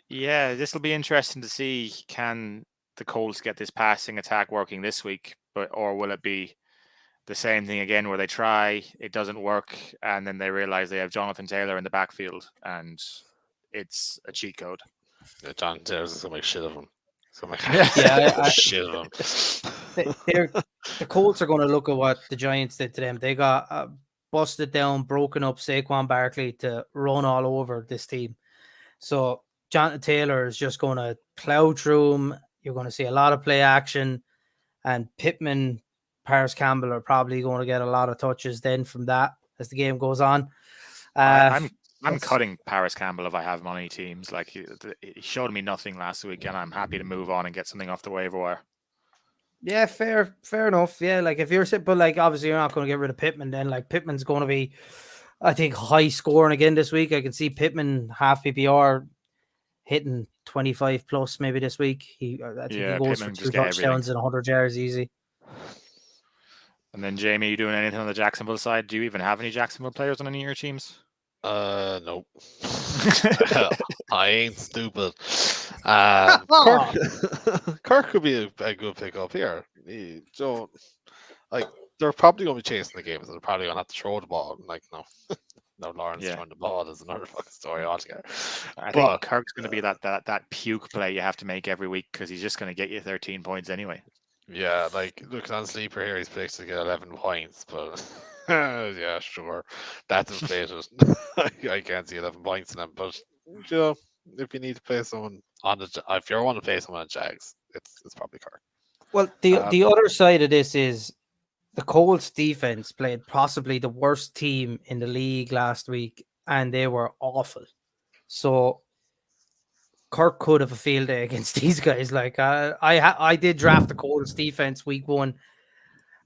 This will be interesting to see. Can the Colts get this passing attack working this week, or will it be the same thing again where they try, it doesn't work, and then they realize they have Jonathan Taylor in the backfield and it's a cheat code? Yeah, Jonathan Taylor's going to make shit of him. Shit of him. The Colts are going to look at what the Giants did to them. They got busted down, broken up Saquon Barkley to run all over this team. So Jonathan Taylor is just going to plow through him. You're going to see a lot of play action, and Pittman, Paris Campbell are probably going to get a lot of touches then from that as the game goes on. I'm cutting Paris Campbell if I have money teams. Like he showed me nothing last week, and I'm happy to move on and get something off the waiver wire. Yeah, fair enough. Yeah, like if you're but like obviously you're not going to get rid of Pittman. Then like Pittman's going to be, I think, high scoring again this week. I can see Pittman half PPR hitting 25 plus maybe this week. I think he goes Pittman for 2 touchdowns and 100 yards easy. And then Jamie, you doing anything on the Jacksonville side? Do you even have any Jacksonville players on any of your teams? No. I ain't stupid. Kirk could be a good pickup here. They're probably going to be chasing the game, so they're probably going to have to throw the ball. No, Lawrence throwing the ball is another fucking story altogether. I think Kirk's going to be that puke play you have to make every week because he's just going to get you 13 points anyway. Yeah, looking on Sleeper here, he's predicted to get 11 points, but yeah, sure, that's inflated. I can't see 11 points in him, but if you need to play someone if you want to play someone on Jags, it's probably Kirk. Well, the other side of this is the Colts defense played possibly the worst team in the league last week, and they were awful. So Kirk could have a field day against these guys. Like I did draft the Colts defense week 1,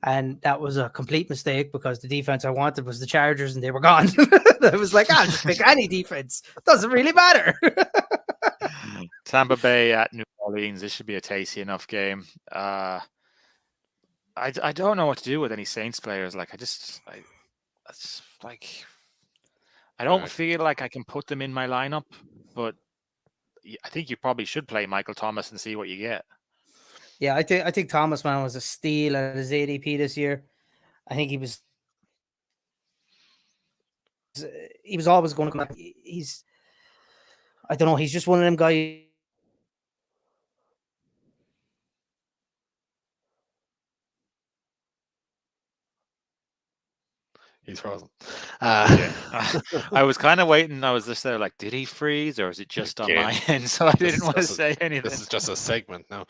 and that was a complete mistake because the defense I wanted was the Chargers, and they were gone. I was like, I'll just pick any defense. Doesn't really matter. Tampa Bay at New Orleans. This should be a tasty enough game. I don't know what to do with any Saints players. Like I don't feel like I can put them in my lineup, but I think you probably should play Michael Thomas and see what you get. Yeah, I think Thomas, man, was a steal at his ADP this year. I think he was always going to come back. I don't know, he's just one of them guys. He's frozen. I was kind of waiting. I was just there like, did he freeze or is it just on my end? So I didn't want to say anything. This is just a segment now.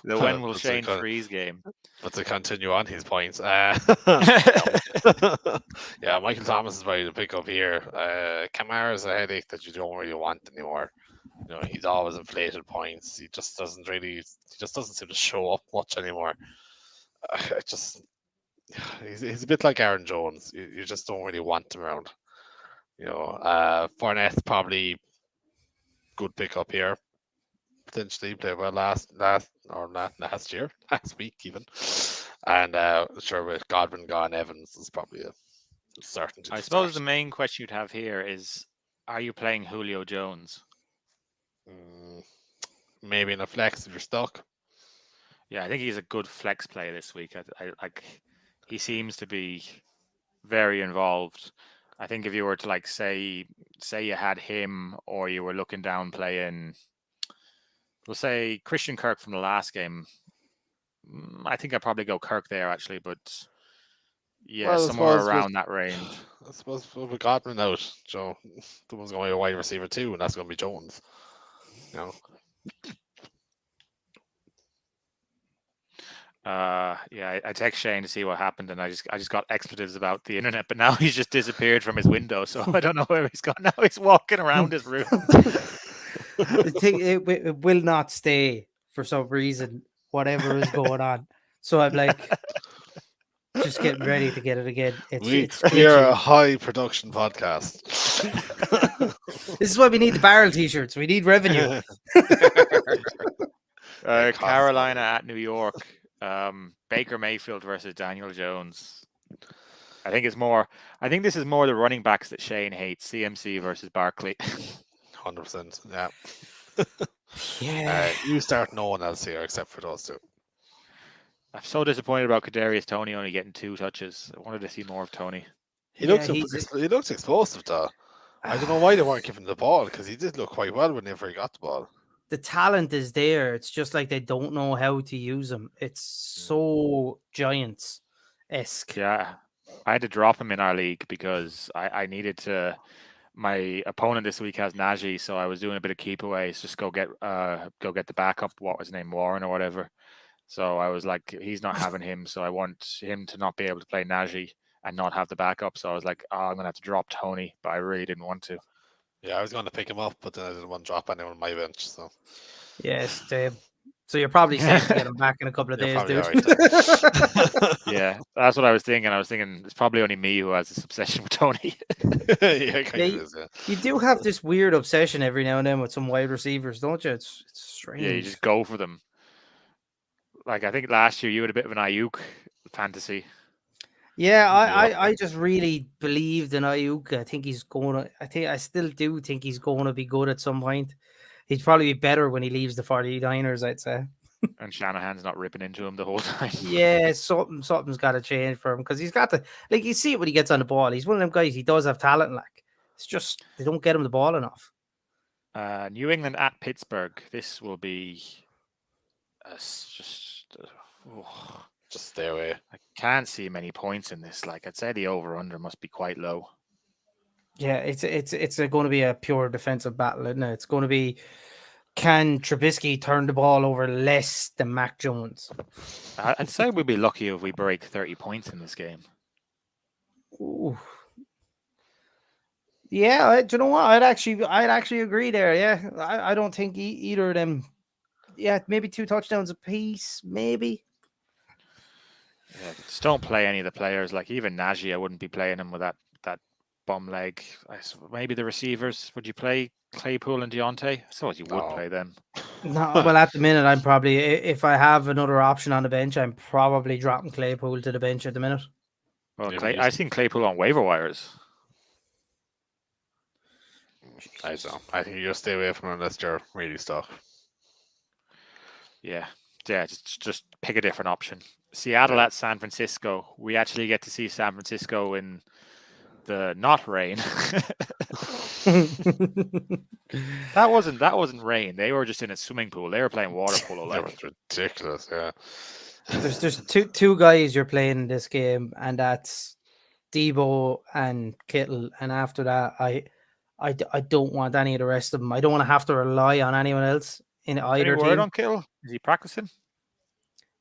The when will Shane freeze game. But to continue on his points. Yeah, Michael Thomas is ready to pick up here. Kamara's a headache that you don't really want anymore. He's always inflated points. He just doesn't seem to show up much anymore. He's a bit like Aaron Jones. You just don't really want him around. Fournette probably good pickup here. Potentially played well last week even. And sure, with Godwin gone, Evans is probably a certainty. I suppose the main question you'd have here is, are you playing Julio Jones? Maybe in a flex if you're stuck. Yeah, I think he's a good flex play this week. I like. He seems to be very involved. I think if you were to say you had him, or you were looking down playing, we'll say Christian Kirk from the last game, I think I'd probably go Kirk there actually, but yeah, somewhere around that range. I suppose with Godwin out, Joe, there was going to be a wide receiver too, and that's going to be Jones. Yeah, I text Shane to see what happened, and I just got expletives about the internet, but now he's just disappeared from his window, so I don't know where he's gone. Now he's walking around his room. It will not stay for some reason, whatever is going on. So I'm like, just getting ready to get it again. We are a high production podcast. This is why we need the barrel t-shirts. We need revenue. Carolina at New York. Baker Mayfield versus Daniel Jones. I think this is more the running backs that Shane hates. CMC versus Barkley. 100%. Yeah. Yeah. You start no one else here except for those two. I'm so disappointed about Kadarius Toney only getting 2 touches. I wanted to see more of Toney. He looks explosive though. I don't know why they weren't giving the ball, because he did look quite well whenever he got the ball. the talent is there. It's just like they don't know how to use them. It's so Giants-esque. Yeah, I had to drop him in our league because I needed to. My opponent this week has Najee, so I was doing a bit of keep aways, just go get the backup. What was his name, Warren or whatever. So I was like, he's not having him, so I want him to not be able to play Najee and not have the backup. So I was like, I'm gonna have to drop Tony, but I really didn't want to. Yeah, I was going to pick him up, but then I didn't want to drop anyone on my bench. So Yes, so you're probably safe to get him back in a couple of days, dude. Right. Yeah, that's what I was thinking. I was thinking it's probably only me who has this obsession with Tony. You do have this weird obsession every now and then with some wide receivers, don't you? It's strange. Yeah, you just go for them. Like I think last year you had a bit of an Ayuk fantasy. Yeah, I just really believed in Ayuk. I still do think he's going to be good at some point. He'd probably be better when he leaves the 49ers, I'd say. And Shanahan's not ripping into him the whole time. Yeah, something's got to change for him because he's got you see it when he gets on the ball. He's one of them guys. He does have talent. Like it's just they don't get him the ball enough. New England at Pittsburgh. This will be just stay away. I can't see many points in this. Like I'd say the over/under must be quite low. Yeah, it's going to be a pure defensive battle, isn't it? It's going to be, can Trubisky turn the ball over less than Mac Jones? I'd say we'd be lucky if we break 30 points in this game. Ooh. Yeah, do you know what? I'd actually agree there. Yeah, I don't think either of them. Yeah, maybe 2 touchdowns apiece, maybe. Yeah, just don't play any of the players. Like even Najee, I wouldn't be playing him with that bum leg. Maybe the receivers. Would you play Claypool and Deontay? I suppose you would play them. No, well, at the minute, I'm probably, if I have another option on the bench, I'm probably dropping Claypool to the bench at the minute. Well, I've seen Claypool on waiver wires. I don't know. I think you just stay away from him unless you're really stuck. Yeah, just pick a different option. Seattle at San Francisco. We actually get to see San Francisco in the not rain. That wasn't rain. They were just in a swimming pool. They were playing water polo. That was ridiculous. Yeah. There's two guys you're playing in this game, and that's Debo and Kittle. And after that, I don't want any of the rest of them. I don't want to have to rely on anyone else in either team. Word on Kittle? Is he practicing?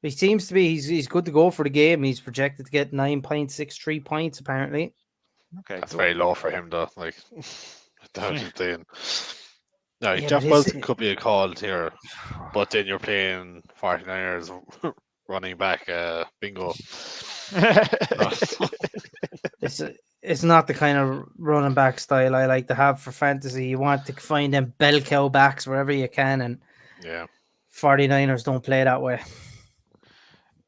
He seems to be. He's good to go for the game. He's projected to get 9.63 points apparently. Okay, that's very low for him though. Like, no, Jeff Wilson could be a call here, but then you're playing 49ers running back bingo. It's not the kind of running back style I like to have for fantasy. You want to find them bell cow backs wherever you can, and 49ers don't play that way.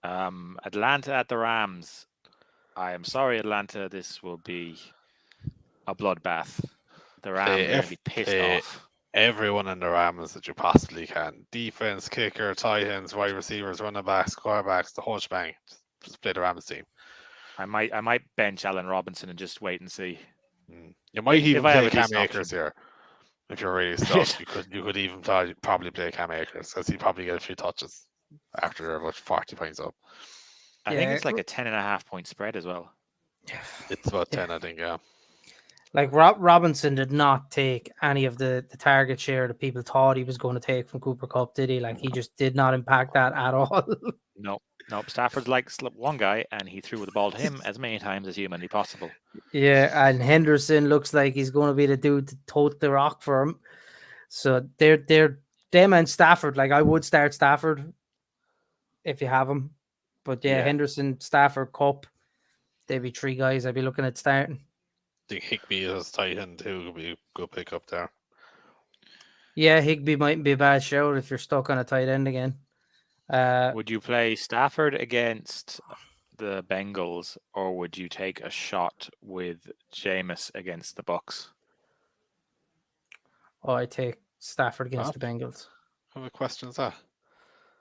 Atlanta at the Rams. I am sorry, Atlanta. This will be a bloodbath. The Rams are going to be pissed off. Everyone in the Rams that you possibly can. Defense, kicker, tight ends, wide receivers, running backs, quarterbacks, the whole shebang. Just play the Rams team. I might bench Allen Robinson and just wait and see. You might even play Cam Akers here. If you're really stuck, you could even probably play Cam Akers because he'd probably get a few touches after about 40 points up. I think it's like a 10.5 point spread as well. It's about 10, I think, yeah. Like Robinson did not take any of the target share that people thought he was going to take from Cooper Kupp, did he? Like he just did not impact that at all. Nope. Stafford likes one guy and he threw the ball to him as many times as humanly possible. Yeah, and Henderson looks like he's going to be the dude to tote the rock for him. So they're them and Stafford. Like I would start Stafford if you have him. But yeah, Henderson, Stafford, Kupp, they'd be 3 guys I'd be looking at starting. I think Higbee as tight end too would be a good pick up there. Yeah, Higbee mightn't be a bad shout if you're stuck on a tight end again. Would you play Stafford against the Bengals, or would you take a shot with Jameis against the Bucks? Oh, I take Stafford against the Bengals. What question is that?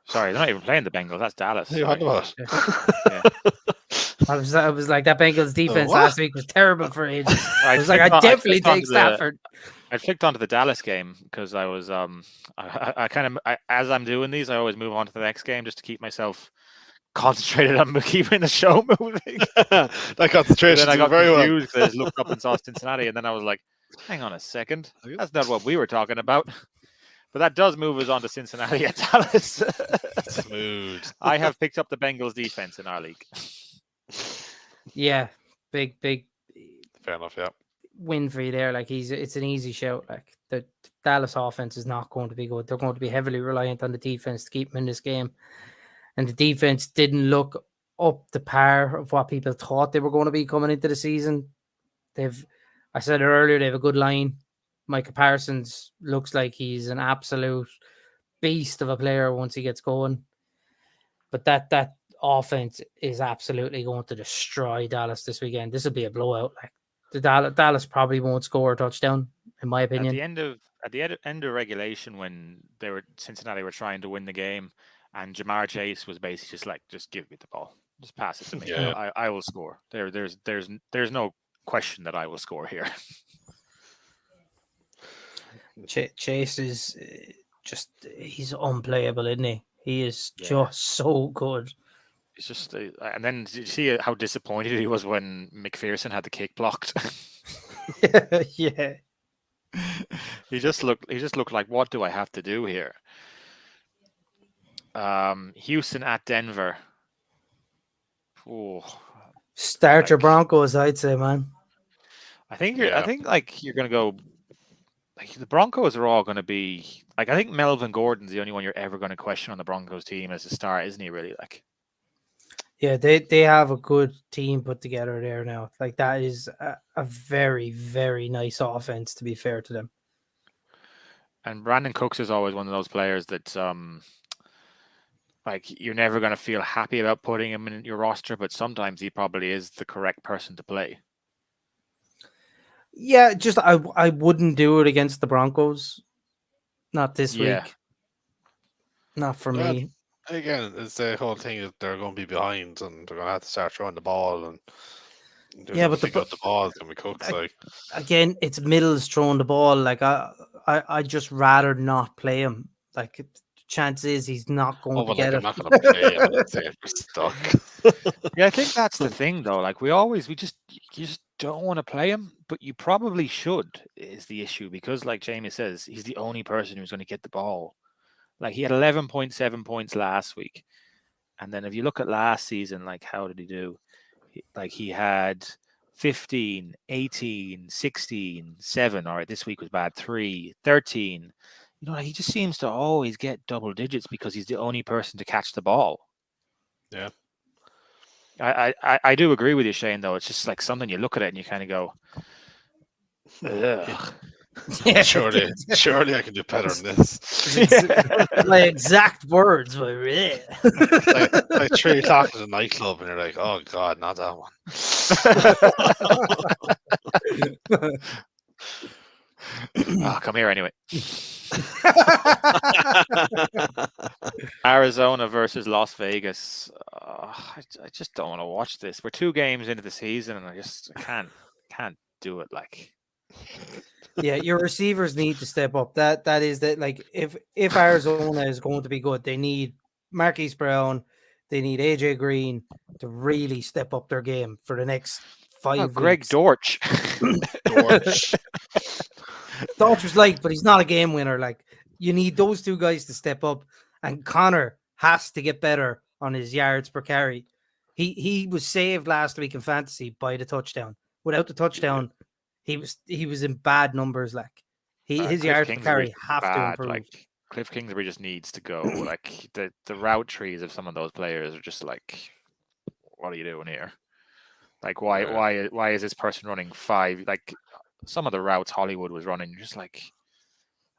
Sorry, they're not even playing the Bengals. That's Dallas. Yeah. I was like, that Bengals defense last week was terrible for ages. I was like, I definitely take Stafford. I flicked onto the Dallas game because I was as I'm doing these, I always move on to the next game just to keep myself concentrated on keeping the show moving. That concentration. Then I got very confused well. because I just looked up and saw Cincinnati, and then I was like, "Hang on a second, that's not what we were talking about." But that does move us on to Cincinnati at Dallas. Smooth. I have picked up the Bengals defense in our league. Yeah, big. Fair enough. Yeah. Win for you there. Like it's an easy shout. Like the Dallas offense is not going to be good. They're going to be heavily reliant on the defense to keep them in this game. And the defense didn't look up to par of what people thought they were going to be coming into the season. I said it earlier, they have a good line. Micah Parsons looks like he's an absolute beast of a player once he gets going. But that offense is absolutely going to destroy Dallas this weekend. This will be a blowout. Like the Dallas probably won't score a touchdown, in my opinion. At the end of regulation, when Cincinnati were trying to win the game, and Jamar Chase was basically just like, just give me the ball, just pass it to me. Yeah. I will score. There's no question that I will score here. Chase is he's unplayable, isn't he? He is just so good. It's just, and then did you see how disappointed he was when McPherson had the kick blocked? Yeah. He just looked like, what do I have to do here? Houston at Denver. Oh, Start your Broncos, I'd say, man. I think you're gonna go. Like the Broncos are all going to be like, I think Melvin Gordon's the only one you're ever going to question on the Broncos team as a star, isn't he? Really, like. Yeah, they have a good team put together there now. Like that is a very, very nice offense, to be fair to them. And Brandon Cooks is always one of those players that like you're never going to feel happy about putting him in your roster, but sometimes he probably is the correct person to play. Yeah, just I wouldn't do it against the Broncos. Not this week. Not for me. Again, it's the whole thing that they're going to be behind and they're going to have to start throwing the ball and but the ball is going to be cooked. Again, it's Mills throwing the ball. Like I just rather not play him. Like chances he's not going to get it. I'm not going to play him. Let's say if we're stuck. Yeah, I think that's the thing though. Like you just don't want to play him, but you probably should is the issue, because like Jamie says, he's the only person who's going to get the ball. Like he had 11.7 points last week. And then if you look at last season, like how did he do? He had 15, 18, 16, 7. All right, this week was bad. 3, 13. You know, like he just seems to always get double digits because he's the only person to catch the ball. Yeah. I do agree with you, Shane, though. It's just like something you look at it and you kind of go, ugh. Yeah, surely I can do better than this. My exact words were like 3 o'clock at a nightclub and you're like, oh God, not that one. Oh, come here anyway. Arizona versus Las Vegas. I just don't want to watch this. We're 2 games into the season and I can't do it. Like, yeah, your receivers need to step up. That is that. Like, if Arizona is going to be good, they need Marquise Brown, they need AJ Green to really step up their game for the next 5 weeks. Greg Dortch. Dortch was like, but he's not a game winner. Like, you need those 2 guys to step up, and Connor has to get better on his yards per carry. He was saved last week in fantasy by the touchdown. Without the touchdown, he was in bad numbers. Like his yards per carry have to improve. Like Cliff Kingsbury just needs to go. Like the route trees of some of those players are just like, what are you doing here? Like why is this person running 5? Like some of the routes Hollywood was running, you're just like,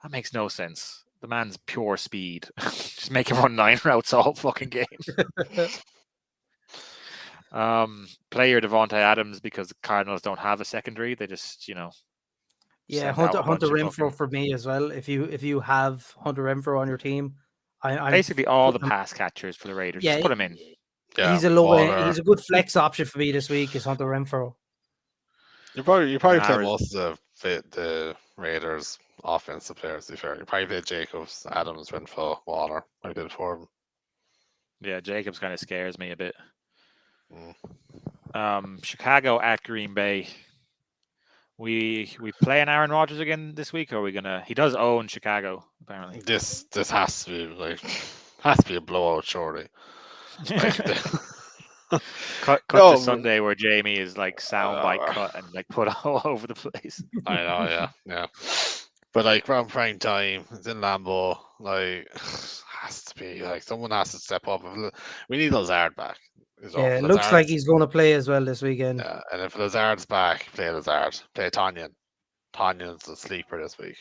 that makes no sense. The man's pure speed. Just make him run 9 routes all fucking game. Player Devontae Adams, because the Cardinals don't have a secondary. They just, yeah, Hunter Renfrow for me as well. If you have Hunter Renfrow on your team, basically all the pass catchers for the Raiders. Just put him in. Yeah, he's a good flex option for me this week. Is Hunter Renfrow. You probably play Kamara's- most of the Raiders offensive players. To be fair, you probably play Jacobs, Adams, Renfro, Waller. I did for him. Yeah, Jacobs kind of scares me a bit. Mm. Chicago at Green Bay. We playing Aaron Rodgers again this week, or are we gonna? He does own Chicago, apparently. This has to be a blowout, surely. Like, cut No, to Sunday where Jamie is like soundbite cut and like put all over the place. I know, yeah. But like around prime time, it's in Lambeau. Like, has to be like someone has to step up. We need Lazard back. Yeah, it looks like he's going to play as well this weekend. Yeah, and if Lazard's back, play Lazard. Play Tanyan. Tanyan's the sleeper this week.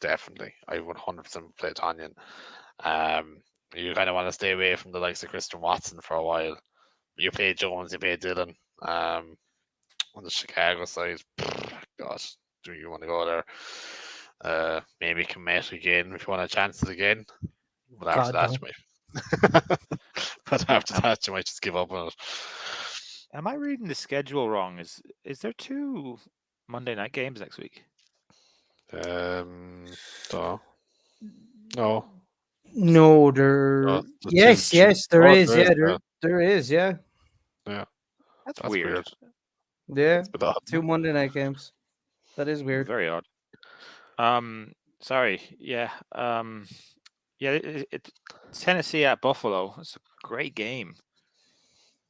Definitely. I would 100% play Tanyan. You kind of want to stay away from the likes of Christian Watson for a while. You play Jones, you play Dillon. On the Chicago side, gosh, do you want to go there? Maybe commit again if you want to chance it again. But after that, you might. But after that, you might just give up on it. Am I reading the schedule wrong? Is there 2 Monday night games next week? No. No, there. Yes, there is. Yeah, there is. Yeah. Yeah. That's weird. Yeah. 2 Monday night games. That is weird. Very odd. Sorry. Yeah. It's Tennessee at Buffalo. It's a great game.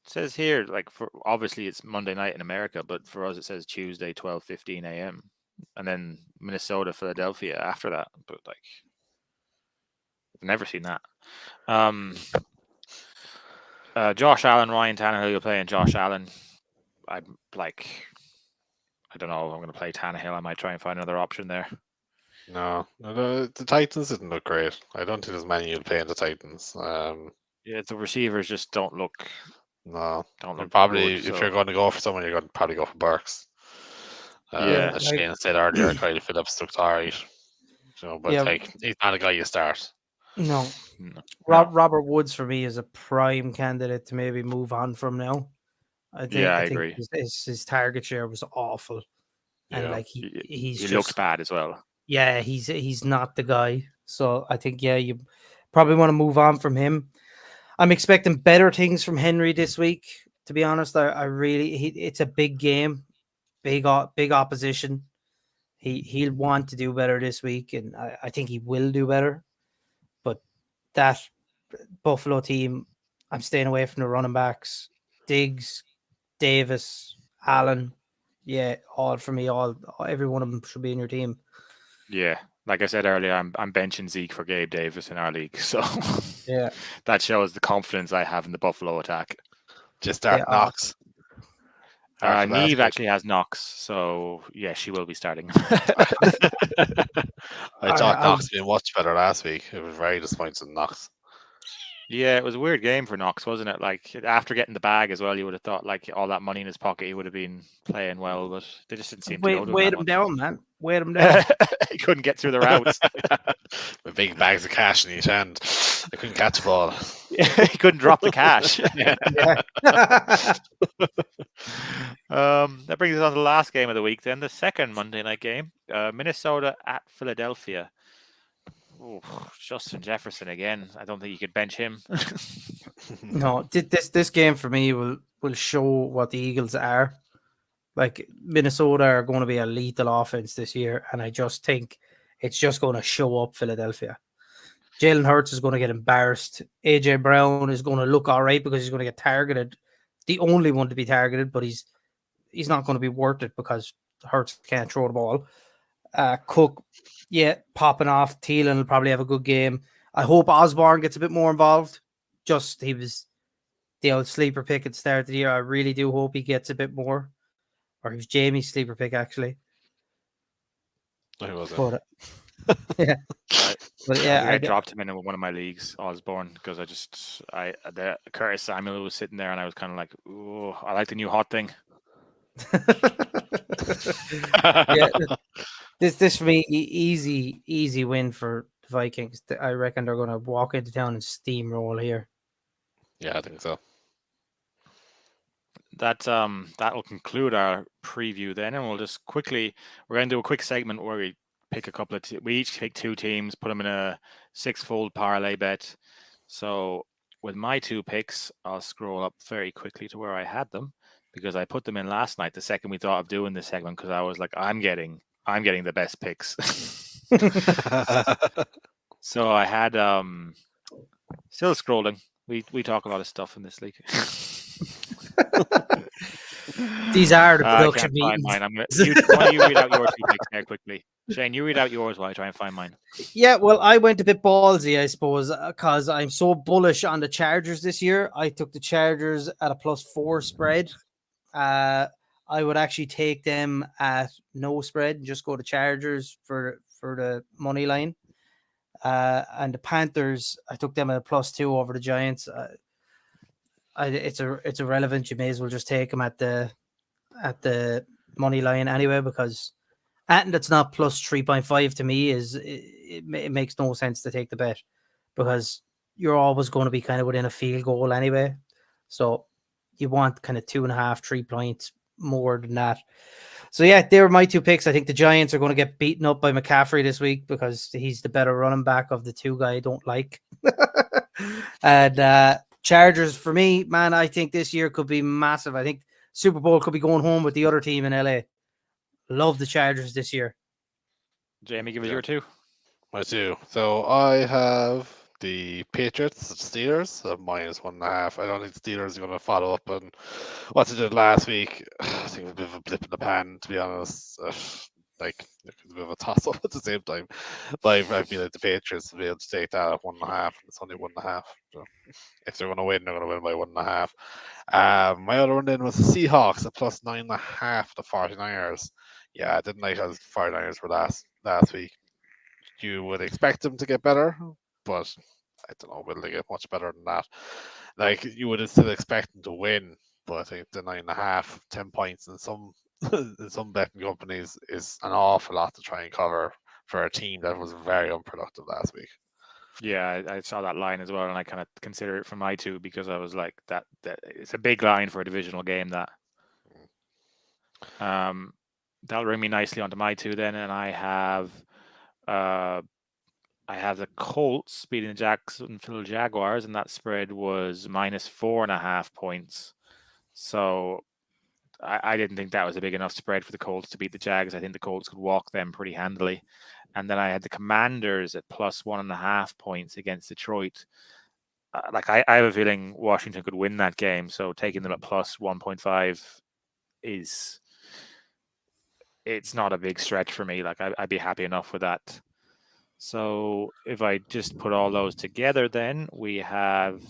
It says here, like, for obviously it's Monday night in America, but for us it says Tuesday 12:15 a.m. and then Minnesota, Philadelphia after that. But like, I've never seen that. Josh Allen, Ryan Tannehill. You're playing Josh Allen. I'm like, I don't know. I'm going to play Tannehill. I might try and find another option there. No, the Titans didn't look great. I don't think there's many you'll play in the Titans. Yeah, the receivers just don't look. No, don't look probably good, if so. you're going to go for someone, you're going to probably go for Burks. Yeah, as Shane said earlier, Kyle Phillips looked alright. But like he's not a guy you start. No. Robert Woods for me is a prime candidate to maybe move on from now. I agree. His target share was awful, and like he looks bad as well. Yeah, he's not the guy. So I think you probably want to move on from him. I'm expecting better things from Henry this week. To be honest, I really it's a big game, big opposition. He'll want to do better this week, and I think he will do better. But that Buffalo team, I'm staying away from the running backs. Diggs, Davis, Allen, all for me. Every one of them should be in your team. Yeah, like I said earlier, I'm benching Zeke for Gabe Davis in our league, so yeah, that shows the confidence I have in the Buffalo attack. Just start Knox. Neve actually has Knox, so yeah, she will be starting. I thought Knox being much better last week. It was very disappointing in Knox. Yeah, it was a weird game for Knox, wasn't it? Like after getting the bag as well, you would have thought like all that money in his pocket, he would have been playing well, but they just didn't seem to weighed him down, man. Weighed him down. He couldn't get through the routes. With big bags of cash in each hand, I couldn't catch the ball. Yeah, he couldn't drop the cash. That brings us on to the last game of the week. Then the second Monday night game, Minnesota at Philadelphia. Oh, Justin Jefferson again. I don't think you could bench him. No, this game for me will show what the Eagles are. Like Minnesota are going to be a lethal offense this year, and I just think it's just going to show up Philadelphia. Jalen Hurts is going to get embarrassed. AJ Brown is going to look all right because he's going to get targeted. The only one to be targeted, but he's not going to be worth it because Hurts can't throw the ball. Cook, popping off. Thielen will probably have a good game. I hope Osborne gets a bit more involved. He was the old sleeper pick at the start of the year. I really do hope he gets a bit more. Or he was Jamie's sleeper pick, actually. He wasn't. But, I dropped him in one of my leagues, Osborne, because Curtis Samuel was sitting there, and I was kind of like, "Oh, I like the new hot thing." This for me, easy win for the Vikings. I reckon they're going to walk into town and steamroll here. Yeah, I think so. that'll conclude our preview then, and we're going to do a quick segment where we pick a couple of we each pick 2 teams, put them in a 6-fold parlay bet. So with my 2 picks, I'll scroll up very quickly to where I had them because I put them in last night, the second we thought of doing this segment, because I was like, I'm getting the best picks. So I had still scrolling. We talk a lot of stuff in this league. These are the production I can't meetings. find mine. Why don't you read out your 2 picks there quickly? Shane, you read out yours while I try and find mine. Yeah, well, I went a bit ballsy, I suppose, because I'm so bullish on the Chargers this year. I took the Chargers at a +4 spread. I would actually take them at no spread and just go to Chargers for the money line. And the Panthers, I took them at a +2 over the Giants. It's irrelevant. You may as well just take them at the money line anyway, because and that's not +3.5 to me it makes no sense to take the bet, because you're always going to be kind of within a field goal anyway. So you want kind of 2.5, 3 points more than that. So yeah, they were my 2 picks. I think the Giants are going to get beaten up by McCaffrey this week because he's the better running back of the 2 guys I don't like. And Chargers for me, man, I think this year could be massive. I think Super Bowl could be going home with the other team in LA. Love the Chargers this year. Jamie, give us your 2. My 2. So I have the Patriots, the Steelers, -1.5. I don't think the Steelers are going to follow up on what they did last week. I think it was a bit of a blip in the pan, to be honest. Like, it's a bit of a toss-up at the same time. But I feel like the Patriots will be able to take that at 1.5. It's only 1.5. So if they're going to win, they're going to win by 1.5. My other one then was the Seahawks at +9.5 the 49ers. Yeah, I didn't like how the 49ers were last week. You would expect them to get better, but I don't know, will they get much better than that? Like, you would still expect them to win, but I think the 9.5, 10 points in some in some betting companies is an awful lot to try and cover for a team that was very unproductive last week. Yeah, I saw that line as well, and I kind of consider it for my 2 because I was like, that it's a big line for a divisional game. That'll bring me nicely onto my 2 then, and I have the Colts beating the Jacksonville Jaguars, and that spread was -4.5 points. So I didn't think that was a big enough spread for the Colts to beat the Jags. I think the Colts could walk them pretty handily. And then I had the Commanders at +1.5 points against Detroit. I have a feeling Washington could win that game. So taking them at +1.5 it's not a big stretch for me. Like, I'd be happy enough with that. So if I just put all those together, then we have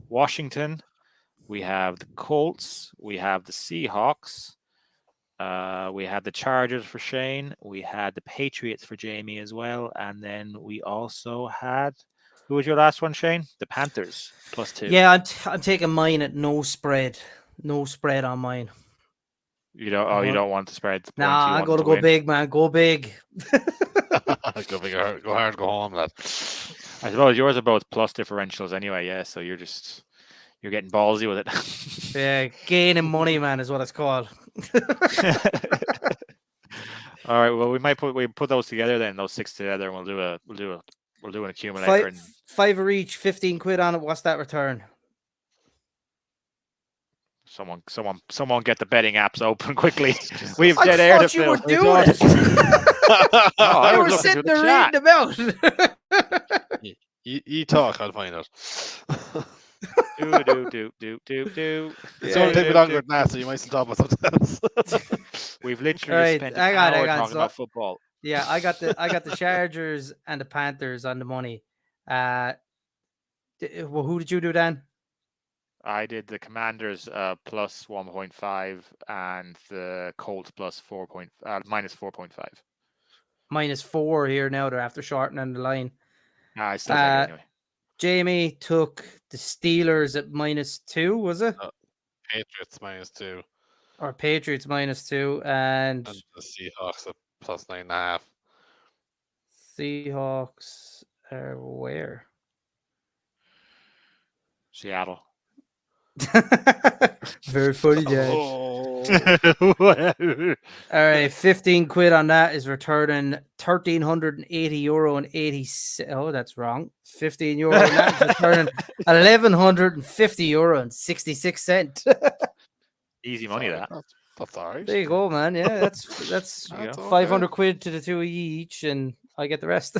Washington, we have the Colts, we have the Seahawks, we had the Chargers for Shane, we had the Patriots for Jamie as well, and then we also had, who was your last one, Shane? The Panthers +2. Yeah, I'm taking mine at no spread on mine. You don't. You don't want the spread. Nah, I got to go big, man. Go big. Go big, go hard, go home, lad. I suppose yours are both plus differentials anyway. Yeah, so you're getting ballsy with it. Yeah, gaining money, man, is what it's called. All right. Well, we put those together then. Those 6 together, and we'll do an accumulator. Five each, 15 quid on it. What's that return? Someone get the betting apps open quickly. We've dead air to fill. Were doing it. I was sitting there reading them out. You talk, I'll find out. do. It's going to take me longer than that, so you might still talk about something else. We've literally spent an hour talking about football. Yeah, I got the Chargers and the Panthers on the money. Well, who did you do, Dan? I did the Commanders +1.5 and the Colts -4.5. -4 here now. They're after shortening the line. I still take it anyway. Jamie took the Steelers at -2, was it? Patriots -2. Or Patriots -2, and the Seahawks at +9.5. Seahawks are where? Seattle. Very funny, Dad. Oh. All right, 15 quid on that is returning €1,380 and 80. Oh, that's wrong. €15 on that is returning €1,150 and 66 cents. Easy money, that. That's all right. There you go, man. Yeah, that's That's 500 quid to the two of you each, and I get the rest.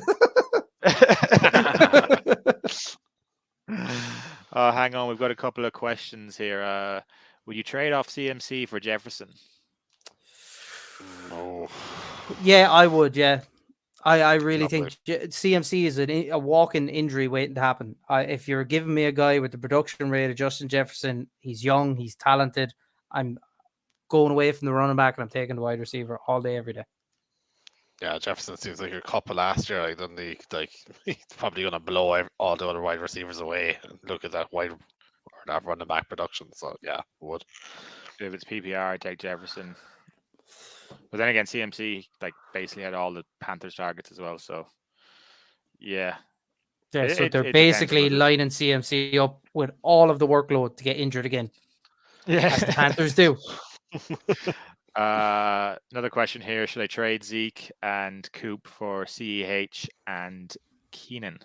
Hang on, we've got a couple of questions here. Would you trade off CMC for Jefferson? No. Yeah, I would. Yeah, I really Lovely. think CMC is a walk-in injury waiting to happen. If you're giving me a guy with the production rate of Justin Jefferson, he's young, he's talented. I'm going away from the running back and I'm taking the wide receiver all day, every day. Yeah, Jefferson seems like a couple last year. Like, he's probably going to blow all the other wide receivers away. And look at that that running back production. So yeah, would. If it's PPR, I'd take Jefferson. But then again, CMC basically had all the Panthers targets as well. So yeah. Yeah, so they're basically lining CMC up with all of the workload to get injured again. Yeah, as the Panthers do. Another question here: should I trade Zeke and Coop for CEH and Keenan?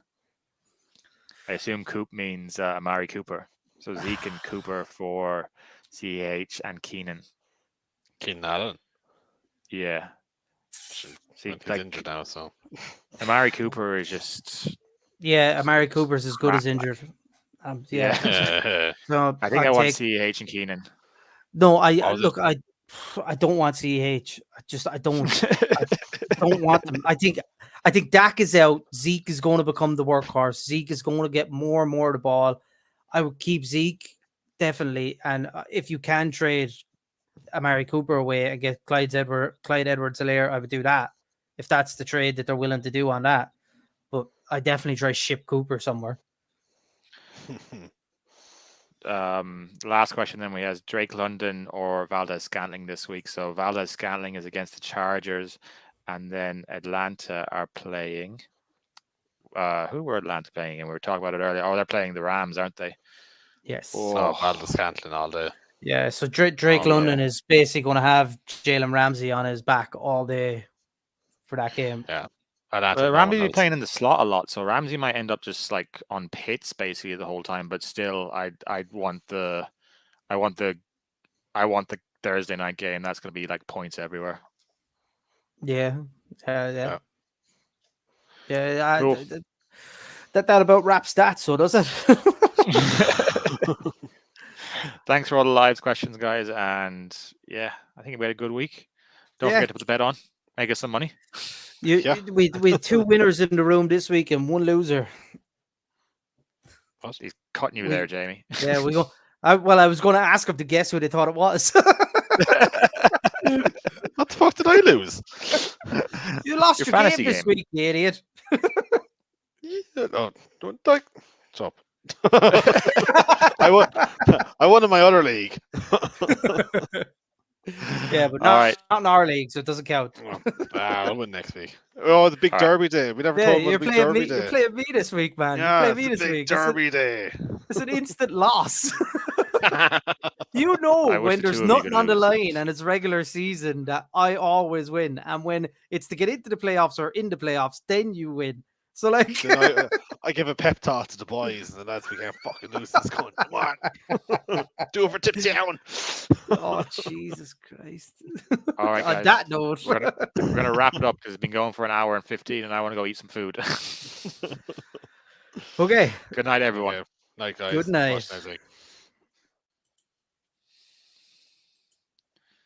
I assume Coop means Amari Cooper. So Zeke and Cooper for CEH and Keenan. Keenan Allen. Yeah. See, See, he's injured now, so Amari Cooper is just. Yeah, Amari Cooper's as good as injured. Yeah. So I think I want CEH and Keenan. No, I don't want CEH. I don't want them. I think Dak is out. Zeke is going to become the workhorse. Zeke is going to get more and more of the ball. I would keep Zeke definitely, and if you can trade Amari Cooper away and get Clyde Edwards-Helaire, I would do that if that's the trade that they're willing to do on that. But I definitely try ship Cooper somewhere. Last question then we have Drake London or Valdez-Scantling this week. So Valdez-Scantling is against the Chargers, and then Atlanta are playing. Who were Atlanta playing? And we were talking about it earlier. Oh, they're playing the Rams, aren't they? Yes. Oh, Valdez-Scantling all day. Yeah, so Drake London is basically going to have Jalen Ramsey on his back all day for that game. Yeah. Ramsey be playing in the slot a lot, so Ramsey might end up just on pits basically the whole time. But still, I want the Thursday night game. That's going to be points everywhere. Yeah. Cool. That about wraps that, so does it? Thanks for all the live questions, guys, and yeah, I think we had a good week. Don't forget to put the bet on, make us some money. We had two winners in the room this week and one loser. He's cutting you there, Jamie. Yeah, we go. I was going to ask him to guess who they thought it was. What the fuck did I lose? You lost your game this week, you idiot. No, don't stop. I won in my other league. Yeah, but not in our league, so it doesn't count. I'll win next week. Oh, the big derby day. We never talked about the big derby day. You're playing me this week, man. Yeah, you play me this week. Derby day. It's an instant loss. You know when there's nothing on the line and it's regular season that I always win. And when it's to get into the playoffs or in the playoffs, then you win. So I give a pep talk to the boys and the lads, we can't fucking lose this one. Come on. Do it for Tip Town. Oh, Jesus Christ. All right, guys. On that note, we're gonna wrap it up because it's been going for an hour and 15 and I want to go eat some food. Okay. Good night, everyone. Night, guys. Good night.